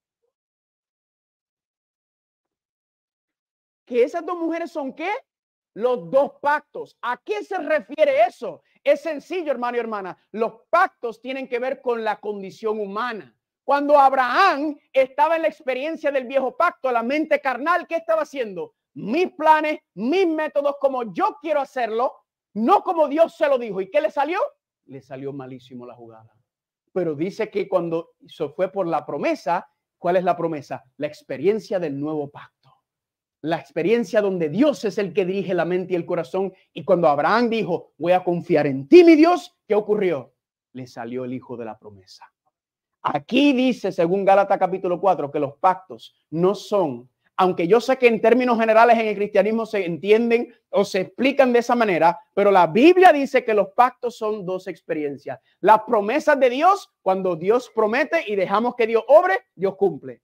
Que esas dos mujeres son ¿qué? Los dos pactos. ¿A qué se refiere eso? Es sencillo, hermano y hermana. Los pactos tienen que ver con la condición humana. Cuando Abraham estaba en la experiencia del viejo pacto, la mente carnal, ¿qué estaba haciendo? Mis planes, mis métodos, como yo quiero hacerlo, no como Dios se lo dijo. ¿Y qué le salió? Le salió malísimo la jugada. Pero dice que cuando se fue por la promesa, ¿cuál es la promesa? La experiencia del nuevo pacto. La experiencia donde Dios es el que dirige la mente y el corazón. Y cuando Abraham dijo, voy a confiar en ti, mi Dios, ¿qué ocurrió? Le salió el hijo de la promesa. Aquí dice, según Gálatas capítulo 4, que los pactos no son, aunque yo sé que en términos generales en el cristianismo se entienden o se explican de esa manera, pero la Biblia dice que los pactos son dos experiencias. Las promesas de Dios, cuando Dios promete y dejamos que Dios obre, Dios cumple.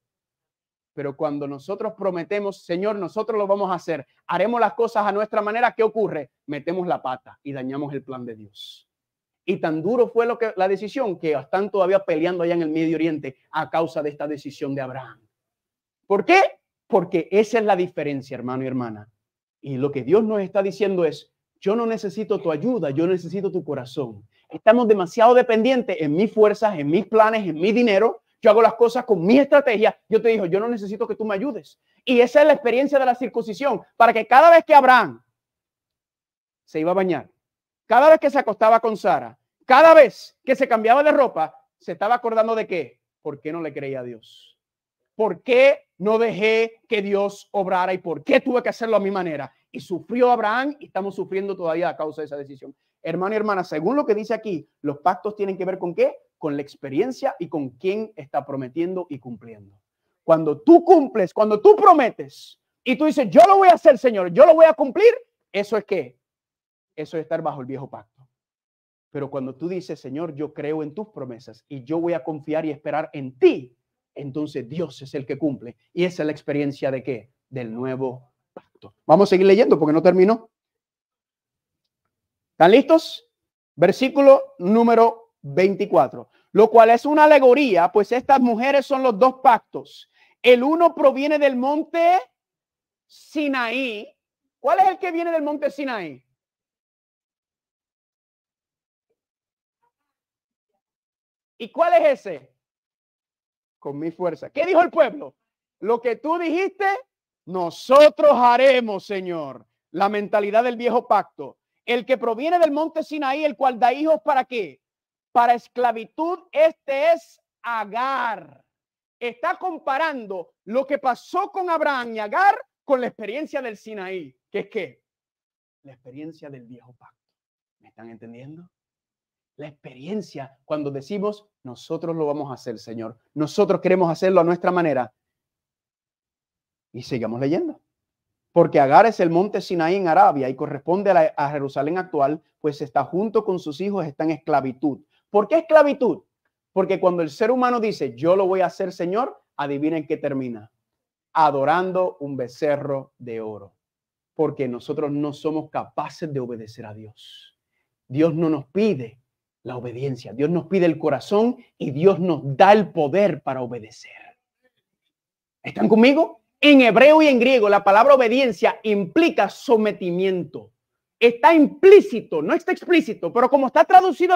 Pero cuando nosotros prometemos, Señor, nosotros lo vamos a hacer, haremos las cosas a nuestra manera, ¿qué ocurre? Metemos la pata y dañamos el plan de Dios. Y tan duro fue la decisión que están todavía peleando allá en el Medio Oriente a causa de esta decisión de Abraham. ¿Por qué? Porque esa es la diferencia, hermano y hermana. Y lo que Dios nos está diciendo es, yo no necesito tu ayuda, yo necesito tu corazón. Estamos demasiado dependientes en mis fuerzas, en mis planes, en mi dinero. Yo hago las cosas con mi estrategia. Yo te digo, yo no necesito que tú me ayudes. Y esa es la experiencia de la circuncisión, para que cada vez que Abraham se iba a bañar, cada vez que se acostaba con Sara, cada vez que se cambiaba de ropa, se estaba acordando de qué. ¿Por qué no le creía a Dios? ¿Por qué no dejé que Dios obrara? ¿Y por qué tuve que hacerlo a mi manera? Y sufrió Abraham y estamos sufriendo todavía a causa de esa decisión. Hermano y hermana, según lo que dice aquí, los pactos tienen que ver con qué? Con la experiencia y con quién está prometiendo y cumpliendo. Cuando tú cumples, cuando tú prometes y tú dices, yo lo voy a hacer, Señor, yo lo voy a cumplir, ¿eso es qué? Eso es estar bajo el viejo pacto. Pero cuando tú dices, Señor, yo creo en tus promesas y yo voy a confiar y esperar en ti, entonces Dios es el que cumple. Y esa es la experiencia de qué? Del nuevo pacto. Vamos a seguir leyendo porque no terminó. ¿Están listos? Versículo número 24. Lo cual es una alegoría, pues estas mujeres son los dos pactos. El uno proviene del monte Sinaí. ¿Cuál es el que viene del monte Sinaí? ¿Y cuál es ese? Con mi fuerza. ¿Qué dijo el pueblo? Lo que tú dijiste, nosotros haremos, Señor. La mentalidad del viejo pacto. El que proviene del monte Sinaí, el cual da hijos, ¿para qué? Para esclavitud. Este es Agar. Está comparando lo que pasó con Abraham y Agar con la experiencia del Sinaí. ¿Qué es qué? La experiencia del viejo pacto. ¿Me están entendiendo? La experiencia cuando decimos, nosotros lo vamos a hacer, Señor. Nosotros queremos hacerlo a nuestra manera. Y sigamos leyendo. Porque Agar es el monte Sinaí en Arabia y corresponde a Jerusalén actual, pues está junto con sus hijos, está en esclavitud. ¿Por qué esclavitud? Porque cuando el ser humano dice, yo lo voy a hacer, Señor, adivinen qué termina. Adorando un becerro de oro. Porque nosotros no somos capaces de obedecer a Dios. Dios no nos pide la obediencia. Dios nos pide el corazón y Dios nos da el poder para obedecer. ¿Están conmigo? En hebreo y en griego, la palabra obediencia implica sometimiento. Está implícito, no está explícito, pero como está traducido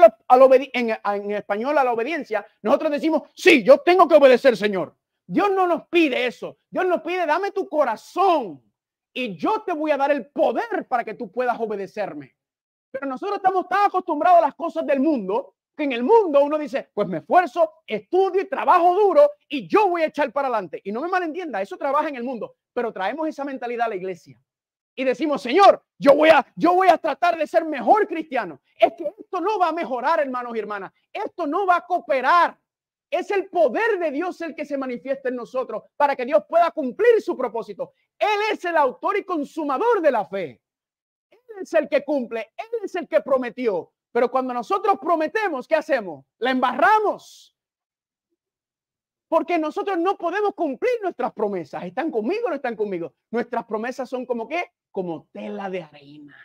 en español a la obediencia, nosotros decimos, sí, yo tengo que obedecer, Señor. Dios no nos pide eso. Dios nos pide, dame tu corazón y yo te voy a dar el poder para que tú puedas obedecerme. Pero nosotros estamos tan acostumbrados a las cosas del mundo que en el mundo uno dice, pues me esfuerzo, estudio y trabajo duro y yo voy a echar para adelante. Y no me malentienda, eso trabaja en el mundo, pero traemos esa mentalidad a la iglesia. Y decimos, Señor, yo voy a tratar de ser mejor cristiano. Es que esto no va a mejorar, hermanos y hermanas. Esto no va a cooperar. Es el poder de Dios el que se manifiesta en nosotros para que Dios pueda cumplir su propósito. Él es el autor y consumador de la fe. Él es el que cumple, Él es el que prometió. Pero cuando nosotros prometemos, ¿qué hacemos? La embarramos. Porque nosotros no podemos cumplir nuestras promesas. ¿Están conmigo o no están conmigo? Nuestras promesas son como ¿qué? Como tela de arena,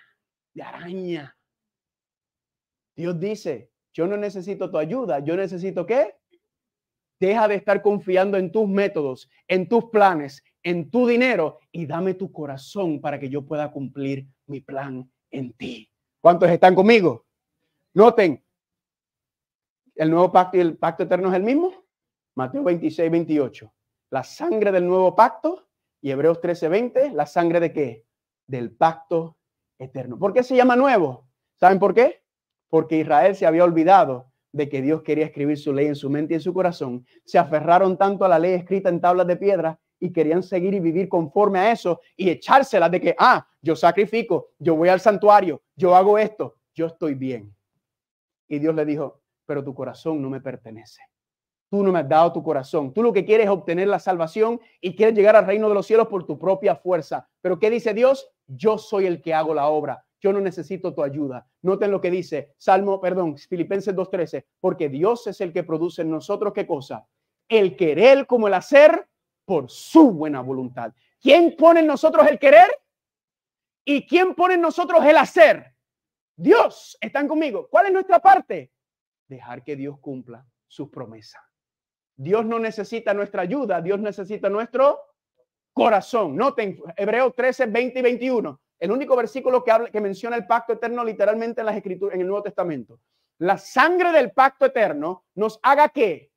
de araña. Dios dice, yo no necesito tu ayuda. ¿Yo necesito qué? Deja de estar confiando en tus métodos, en tus planes, en tu dinero y dame tu corazón para que yo pueda cumplir mi plan en ti. ¿Cuántos están conmigo? Noten, el nuevo pacto y el pacto eterno es el mismo. Mateo 26, 28. La sangre del nuevo pacto y Hebreos 13, 20. ¿La sangre de qué? Del pacto eterno. ¿Por qué se llama nuevo? ¿Saben por qué? Porque Israel se había olvidado de que Dios quería escribir su ley en su mente y en su corazón. Se aferraron tanto a la ley escrita en tablas de piedra y querían seguir y vivir conforme a eso y echárselas de que, yo sacrifico, yo voy al santuario, yo hago esto, yo estoy bien. Y Dios le dijo, pero tu corazón no me pertenece. Tú no me has dado tu corazón. Tú lo que quieres es obtener la salvación y quieres llegar al reino de los cielos por tu propia fuerza. Pero ¿qué dice Dios? Yo soy el que hago la obra. Yo no necesito tu ayuda. Noten lo que dice Filipenses 2:13. Porque Dios es el que produce en nosotros, ¿qué cosa? El querer como el hacer por su buena voluntad. ¿Quién pone en nosotros el querer? ¿Y quién pone en nosotros el hacer? Dios. ¿Están conmigo? ¿Cuál es nuestra parte? Dejar que Dios cumpla sus promesas. Dios no necesita nuestra ayuda, Dios necesita nuestro corazón. Noten Hebreos 13, 20 y 21. El único versículo que menciona el pacto eterno literalmente en las escrituras, en el Nuevo Testamento. La sangre del pacto eterno nos haga ¿qué?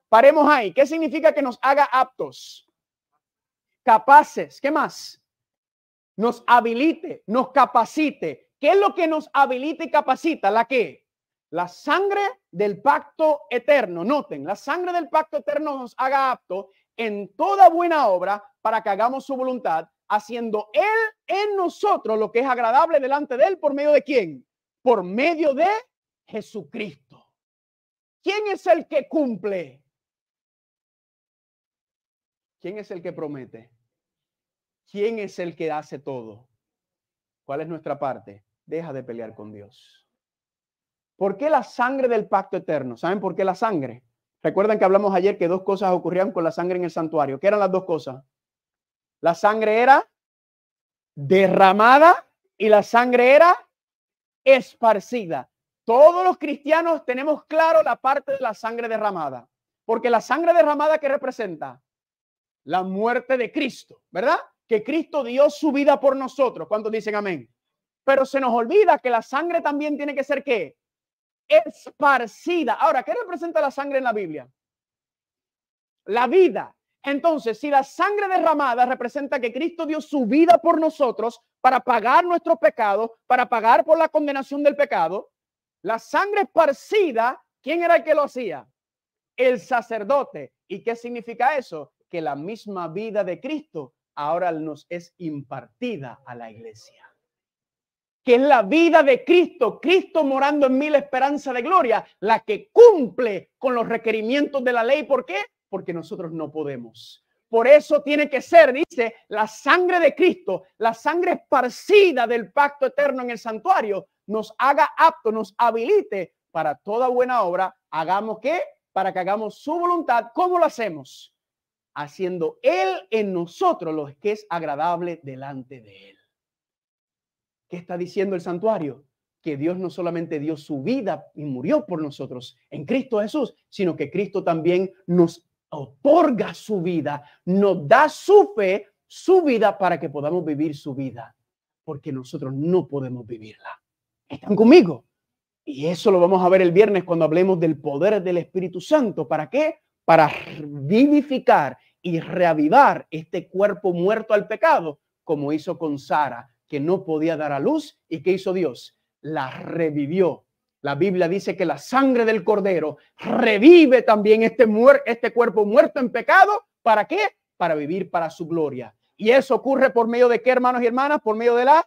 Paremos ahí. ¿Qué significa que nos haga aptos? Capaces. ¿Qué más? Nos habilite, nos capacite. ¿Qué es lo que nos habilita y capacita? ¿La qué? La sangre del pacto eterno. Noten, la sangre del pacto eterno nos haga apto en toda buena obra para que hagamos su voluntad, haciendo Él en nosotros lo que es agradable delante de Él. ¿Por medio de quién? Por medio de Jesucristo. ¿Quién es el que cumple? ¿Quién es el que promete? ¿Quién es el que hace todo? ¿Cuál es nuestra parte? Deja de pelear con Dios. ¿Por qué la sangre del pacto eterno? ¿Saben por qué la sangre? Recuerdan que hablamos ayer que dos cosas ocurrían con la sangre en el santuario. ¿Qué eran las dos cosas? La sangre era derramada y la sangre era esparcida. Todos los cristianos tenemos claro la parte de la sangre derramada. Porque la sangre derramada, ¿qué representa? La muerte de Cristo, ¿verdad? Que Cristo dio su vida por nosotros. ¿Cuántos dicen amén? Pero se nos olvida que la sangre también tiene que ser ¿qué? Esparcida. Ahora, ¿qué representa la sangre en la Biblia? La vida. Entonces, si la sangre derramada representa que Cristo dio su vida por nosotros para pagar nuestros pecados, para pagar por la condenación del pecado, la sangre esparcida, ¿quién era el que lo hacía? El sacerdote. ¿Y qué significa eso? Que la misma vida de Cristo ahora nos es impartida a la iglesia. Que es la vida de Cristo, Cristo morando en mí, la esperanza de gloria, la que cumple con los requerimientos de la ley. ¿Por qué? Porque nosotros no podemos. Por eso tiene que ser, dice, la sangre de Cristo, la sangre esparcida del pacto eterno en el santuario, nos haga apto, nos habilite para toda buena obra. ¿Hagamos qué? Para que hagamos su voluntad. ¿Cómo lo hacemos? Haciendo Él en nosotros lo que es agradable delante de Él. ¿Qué está diciendo el santuario? Que Dios no solamente dio su vida y murió por nosotros en Cristo Jesús, sino que Cristo también nos otorga su vida, nos da su fe, su vida para que podamos vivir su vida, porque nosotros no podemos vivirla. ¿Están conmigo? Y eso lo vamos a ver el viernes cuando hablemos del poder del Espíritu Santo. ¿Para qué? Para vivificar y reavivar este cuerpo muerto al pecado, como hizo con Sara, que no podía dar a luz. ¿Y qué hizo Dios? La revivió. La Biblia dice que la sangre del Cordero revive también este cuerpo muerto en pecado. ¿Para qué? Para vivir para su gloria. Y eso ocurre por medio de ¿qué, hermanos y hermanas? Por medio de la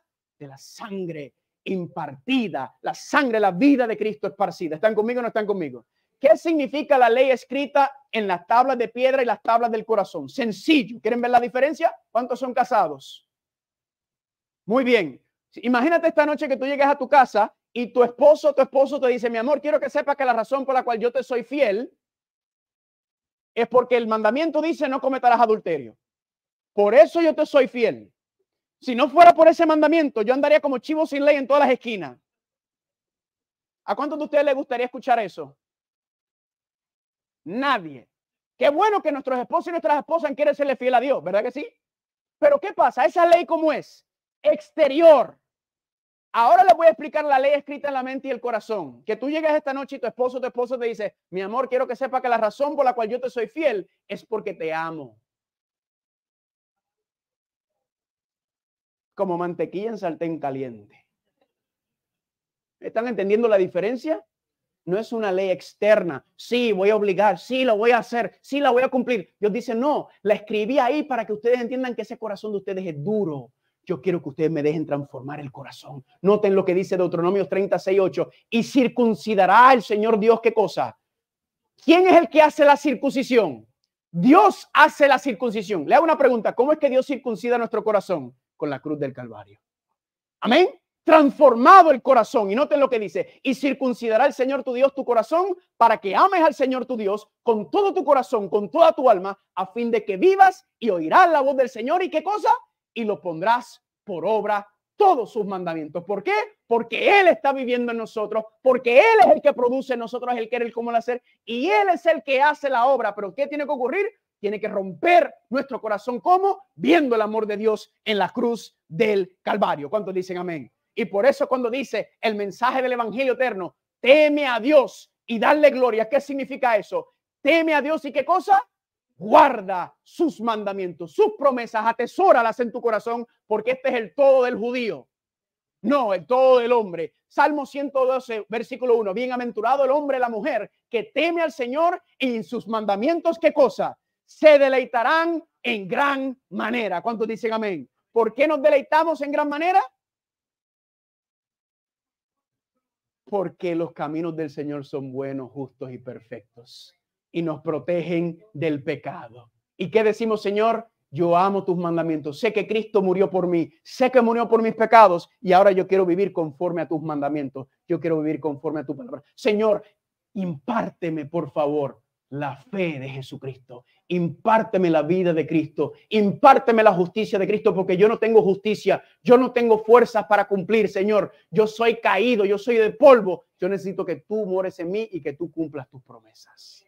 sangre impartida, la sangre, la vida de Cristo esparcida. ¿Están conmigo o no están conmigo? ¿Qué significa la ley escrita en las tablas de piedra y las tablas del corazón? Sencillo. ¿Quieren ver la diferencia? ¿Cuántos son casados? Muy bien. Imagínate esta noche que tú llegas a tu casa y tu esposo te dice, mi amor, quiero que sepas que la razón por la cual yo te soy fiel es porque el mandamiento dice no cometerás adulterio. Por eso yo te soy fiel. Si no fuera por ese mandamiento, yo andaría como chivo sin ley en todas las esquinas. ¿A cuántos de ustedes les gustaría escuchar eso? Nadie. Qué bueno que nuestros esposos y nuestras esposas quieren serle fiel a Dios, ¿verdad que sí? Pero ¿qué pasa? ¿Esa ley cómo es? Exterior. Ahora les voy a explicar la ley escrita en la mente y el corazón. Que tú llegas esta noche y tu esposo te dice, mi amor, quiero que sepa que la razón por la cual yo te soy fiel es porque te amo. Como mantequilla en sartén caliente. ¿Están entendiendo la diferencia? no es una ley externa. Sí, voy a obligar, sí, lo voy a hacer, sí, la voy a cumplir. Dios dice, no, la escribí ahí para que ustedes entiendan que ese corazón de ustedes es duro. Yo quiero que ustedes me dejen transformar el corazón. Noten lo que dice Deuteronomio 36:8. Y circuncidará el Señor Dios, ¿qué cosa? ¿Quién es el que hace la circuncisión? Dios hace la circuncisión. Le hago una pregunta. ¿Cómo es que Dios circuncida nuestro corazón? Con la cruz del Calvario. Amén. Transformado el corazón. Y noten lo que dice. Y circuncidará el Señor tu Dios tu corazón para que ames al Señor tu Dios con todo tu corazón, con toda tu alma, a fin de que vivas y oirás la voz del Señor. ¿Y qué cosa? Y lo pondrás por obra todos sus mandamientos. ¿Por qué? Porque Él está viviendo en nosotros, porque Él es el que produce en nosotros, el que el cómo lo hacer, y Él es el que hace la obra. Pero ¿qué tiene que ocurrir? Tiene que romper nuestro corazón. ¿Cómo? Viendo el amor de Dios en la cruz del Calvario. ¿Cuántos dicen amén? Y por eso cuando dice el mensaje del Evangelio eterno, teme a Dios y darle gloria. ¿Qué significa eso? Teme a Dios y ¿qué cosa? Guarda sus mandamientos, sus promesas, atesóralas en tu corazón, porque este es el todo del judío, no el todo del hombre. Salmo 112, versículo 1. Bienaventurado el hombre, la mujer que teme al Señor y en sus mandamientos, ¿qué cosa? Se deleitarán en gran manera. ¿Cuántos dicen amén? ¿Por qué nos deleitamos en gran manera? Porque los caminos del Señor son buenos, justos y perfectos y nos protegen del pecado. ¿Y qué decimos, Señor? Yo amo tus mandamientos. Sé que Cristo murió por mí. Sé que murió por mis pecados y ahora yo quiero vivir conforme a tus mandamientos. Yo quiero vivir conforme a tu palabra. Señor, impárteme, por favor, la fe de Jesucristo. Impárteme la vida de Cristo. Impárteme la justicia de Cristo, porque yo no tengo justicia. Yo no tengo fuerzas para cumplir, Señor. Yo soy caído, yo soy de polvo. Yo necesito que tú mores en mí y que tú cumplas tus promesas.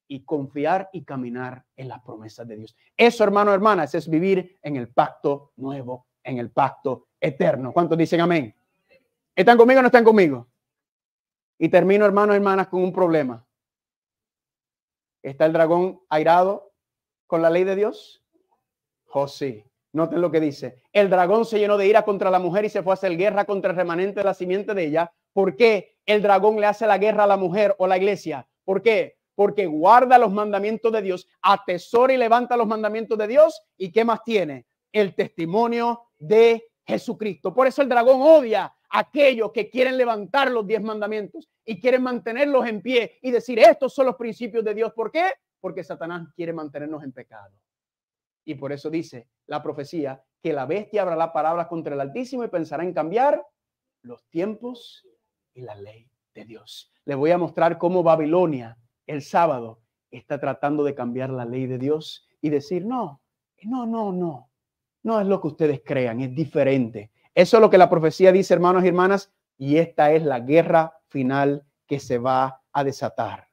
Y confiar y caminar en las promesas de Dios. Eso, hermano, hermanas, es vivir en el pacto nuevo, en el pacto eterno. ¿Cuántos dicen amén? ¿Están conmigo o no están conmigo? Y termino, hermanos, hermanas, con un problema. ¿Está el dragón airado con la ley de Dios? Oh, sí. Noten lo que dice. El dragón se llenó de ira contra la mujer y se fue a hacer guerra contra el remanente de la simiente de ella. ¿Por qué el dragón le hace la guerra a la mujer o la iglesia? ¿Por qué? Porque guarda los mandamientos de Dios, atesora y levanta los mandamientos de Dios. ¿Y qué más tiene? El testimonio de Jesucristo. Por eso el dragón odia a aquellos que quieren levantar los 10 mandamientos y quieren mantenerlos en pie y decir, estos son los principios de Dios. ¿Por qué? Porque Satanás quiere mantenernos en pecado. Y por eso dice la profecía que la bestia hablará palabras contra el Altísimo y pensará en cambiar los tiempos y la ley de Dios. Les voy a mostrar cómo Babilonia el sábado está tratando de cambiar la ley de Dios y decir, no es lo que ustedes crean, es diferente. Eso es lo que la profecía dice, hermanos y hermanas, y esta es la guerra final que se va a desatar.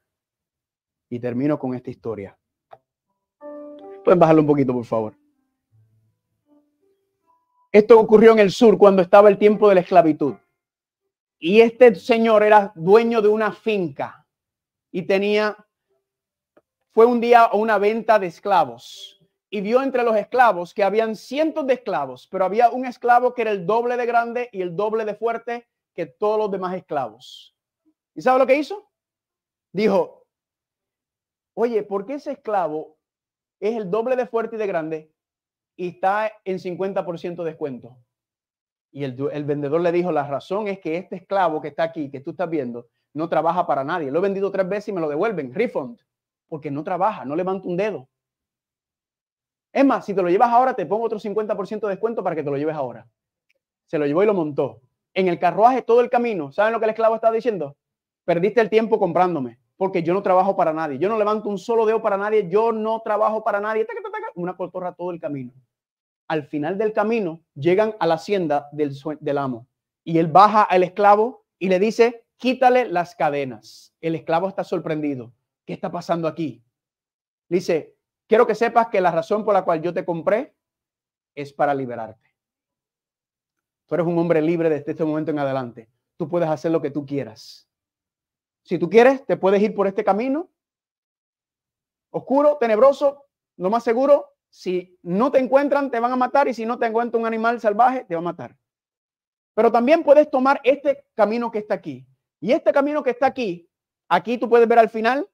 Y termino con esta historia. Pueden bajarlo un poquito, por favor. Esto ocurrió en el sur cuando estaba el tiempo de la esclavitud. Y este señor era dueño de una finca. Y fue un día a una venta de esclavos y vio entre los esclavos que habían cientos de esclavos, pero había un esclavo que era el doble de grande y el doble de fuerte que todos los demás esclavos. ¿Y sabe lo que hizo? Dijo, oye, ¿por qué ese esclavo es el doble de fuerte y de grande y está en 50% de descuento? Y el vendedor le dijo, la razón es que este esclavo que está aquí, que tú estás viendo, no trabaja para nadie. Lo he vendido 3 veces y me lo devuelven, refund, porque no trabaja, no levanta un dedo. Es más, si te lo llevas ahora, te pongo otro 50% de descuento para que te lo lleves ahora. Se lo llevó y lo montó. En el carruaje todo el camino, ¿saben lo que el esclavo estaba diciendo? Perdiste el tiempo comprándome, porque yo no trabajo para nadie. Yo no levanto un solo dedo para nadie. Yo no trabajo para nadie. Una cotorra todo el camino. Al final del camino, llegan a la hacienda del amo. Y él baja al esclavo y le dice, quítale las cadenas. El esclavo está sorprendido. ¿Qué está pasando aquí? Le dice, quiero que sepas que la razón por la cual yo te compré es para liberarte. Tú eres un hombre libre desde este momento en adelante. Tú puedes hacer lo que tú quieras. Si tú quieres, te puedes ir por este camino oscuro, tenebroso. Lo más seguro, si no te encuentran, te van a matar. Y si no te encuentra un animal salvaje, te va a matar. Pero también puedes tomar este camino que está aquí. Y este camino que está aquí Aquí tú puedes ver al final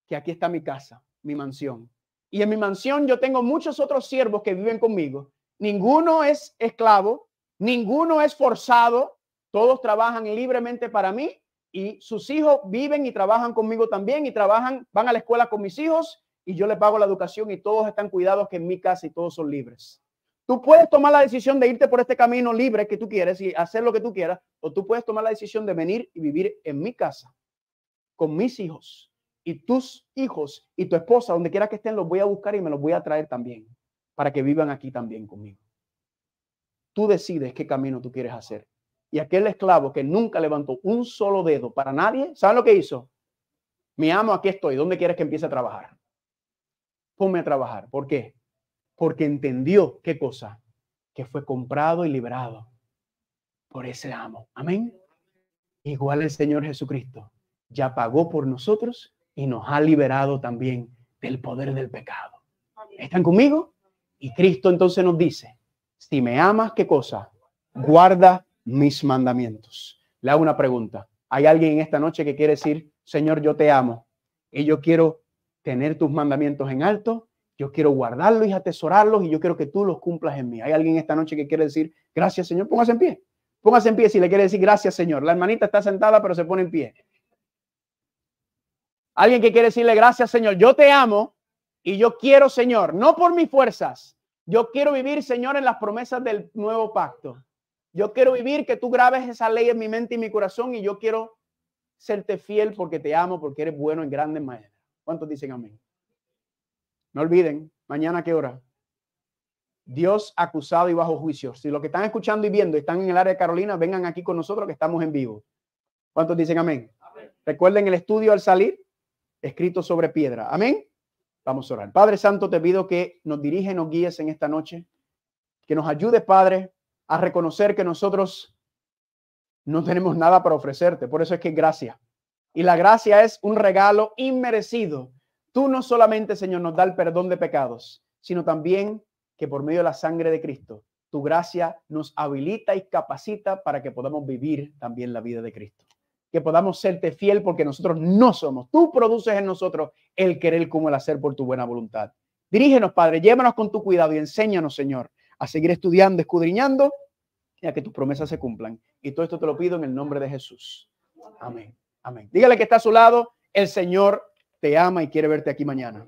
que aquí está mi casa, mi mansión. Y en mi mansión yo tengo muchos otros siervos que viven conmigo. Ninguno es esclavo, ninguno es forzado. Todos trabajan libremente para mí y sus hijos viven y trabajan conmigo también y trabajan, van a la escuela con mis hijos y yo les pago la educación y todos están cuidados que en mi casa y todos son libres. Tú puedes tomar la decisión de irte por este camino libre que tú quieres y hacer lo que tú quieras, o tú puedes tomar la decisión de venir y vivir en mi casa con mis hijos y tus hijos y tu esposa, donde quiera que estén, los voy a buscar y me los voy a traer también para que vivan aquí también conmigo. Tú decides qué camino tú quieres hacer. Y aquel esclavo que nunca levantó un solo dedo para nadie, ¿saben lo que hizo? Mi amo, aquí estoy. ¿Dónde quieres que empiece a trabajar? Ponme a trabajar. ¿Por qué? Porque entendió qué cosa, que fue comprado y liberado por ese amo. Amén. Igual el Señor Jesucristo ya pagó por nosotros y nos ha liberado también del poder del pecado. ¿Están conmigo? Y Cristo entonces nos dice, si me amas, ¿qué cosa? Guarda mis mandamientos. Le hago una pregunta. ¿Hay alguien en esta noche que quiere decir, Señor, yo te amo y yo quiero tener tus mandamientos en alto? Yo quiero guardarlos y atesorarlos y yo quiero que tú los cumplas en mí. ¿Hay alguien esta noche que quiere decir, gracias, Señor? Póngase en pie. Póngase en pie si le quiere decir, gracias, Señor. La hermanita está sentada, pero se pone en pie. Alguien que quiere decirle, gracias, Señor. Yo te amo y yo quiero, Señor, no por mis fuerzas. Yo quiero vivir, Señor, en las promesas del nuevo pacto. Yo quiero vivir que tú grabes esa ley en mi mente y mi corazón y yo quiero serte fiel porque te amo, porque eres bueno en grandes maneras. ¿Cuántos dicen amén? No olviden, mañana, ¿a qué hora? Dios acusado y bajo juicio. Si los que están escuchando y viendo están en el área de Carolina, vengan aquí con nosotros que estamos en vivo. ¿Cuántos dicen amén? Amén. Recuerden el estudio al salir, escrito sobre piedra. Amén. Vamos a orar. Padre Santo, te pido que nos dirijas y nos guíes en esta noche. Que nos ayudes, Padre, a reconocer que nosotros no tenemos nada para ofrecerte. Por eso es que es gracia. Y la gracia es un regalo inmerecido. Tú no solamente, Señor, nos da el perdón de pecados, sino también que por medio de la sangre de Cristo, tu gracia nos habilita y capacita para que podamos vivir también la vida de Cristo. Que podamos serte fiel porque nosotros no somos. Tú produces en nosotros el querer como el hacer por tu buena voluntad. Dirígenos, Padre, llévanos con tu cuidado y enséñanos, Señor, a seguir estudiando, escudriñando y a que tus promesas se cumplan. Y todo esto te lo pido en el nombre de Jesús. Amén. Amén. Dígale que está a su lado, el Señor te ama y quiere verte aquí mañana.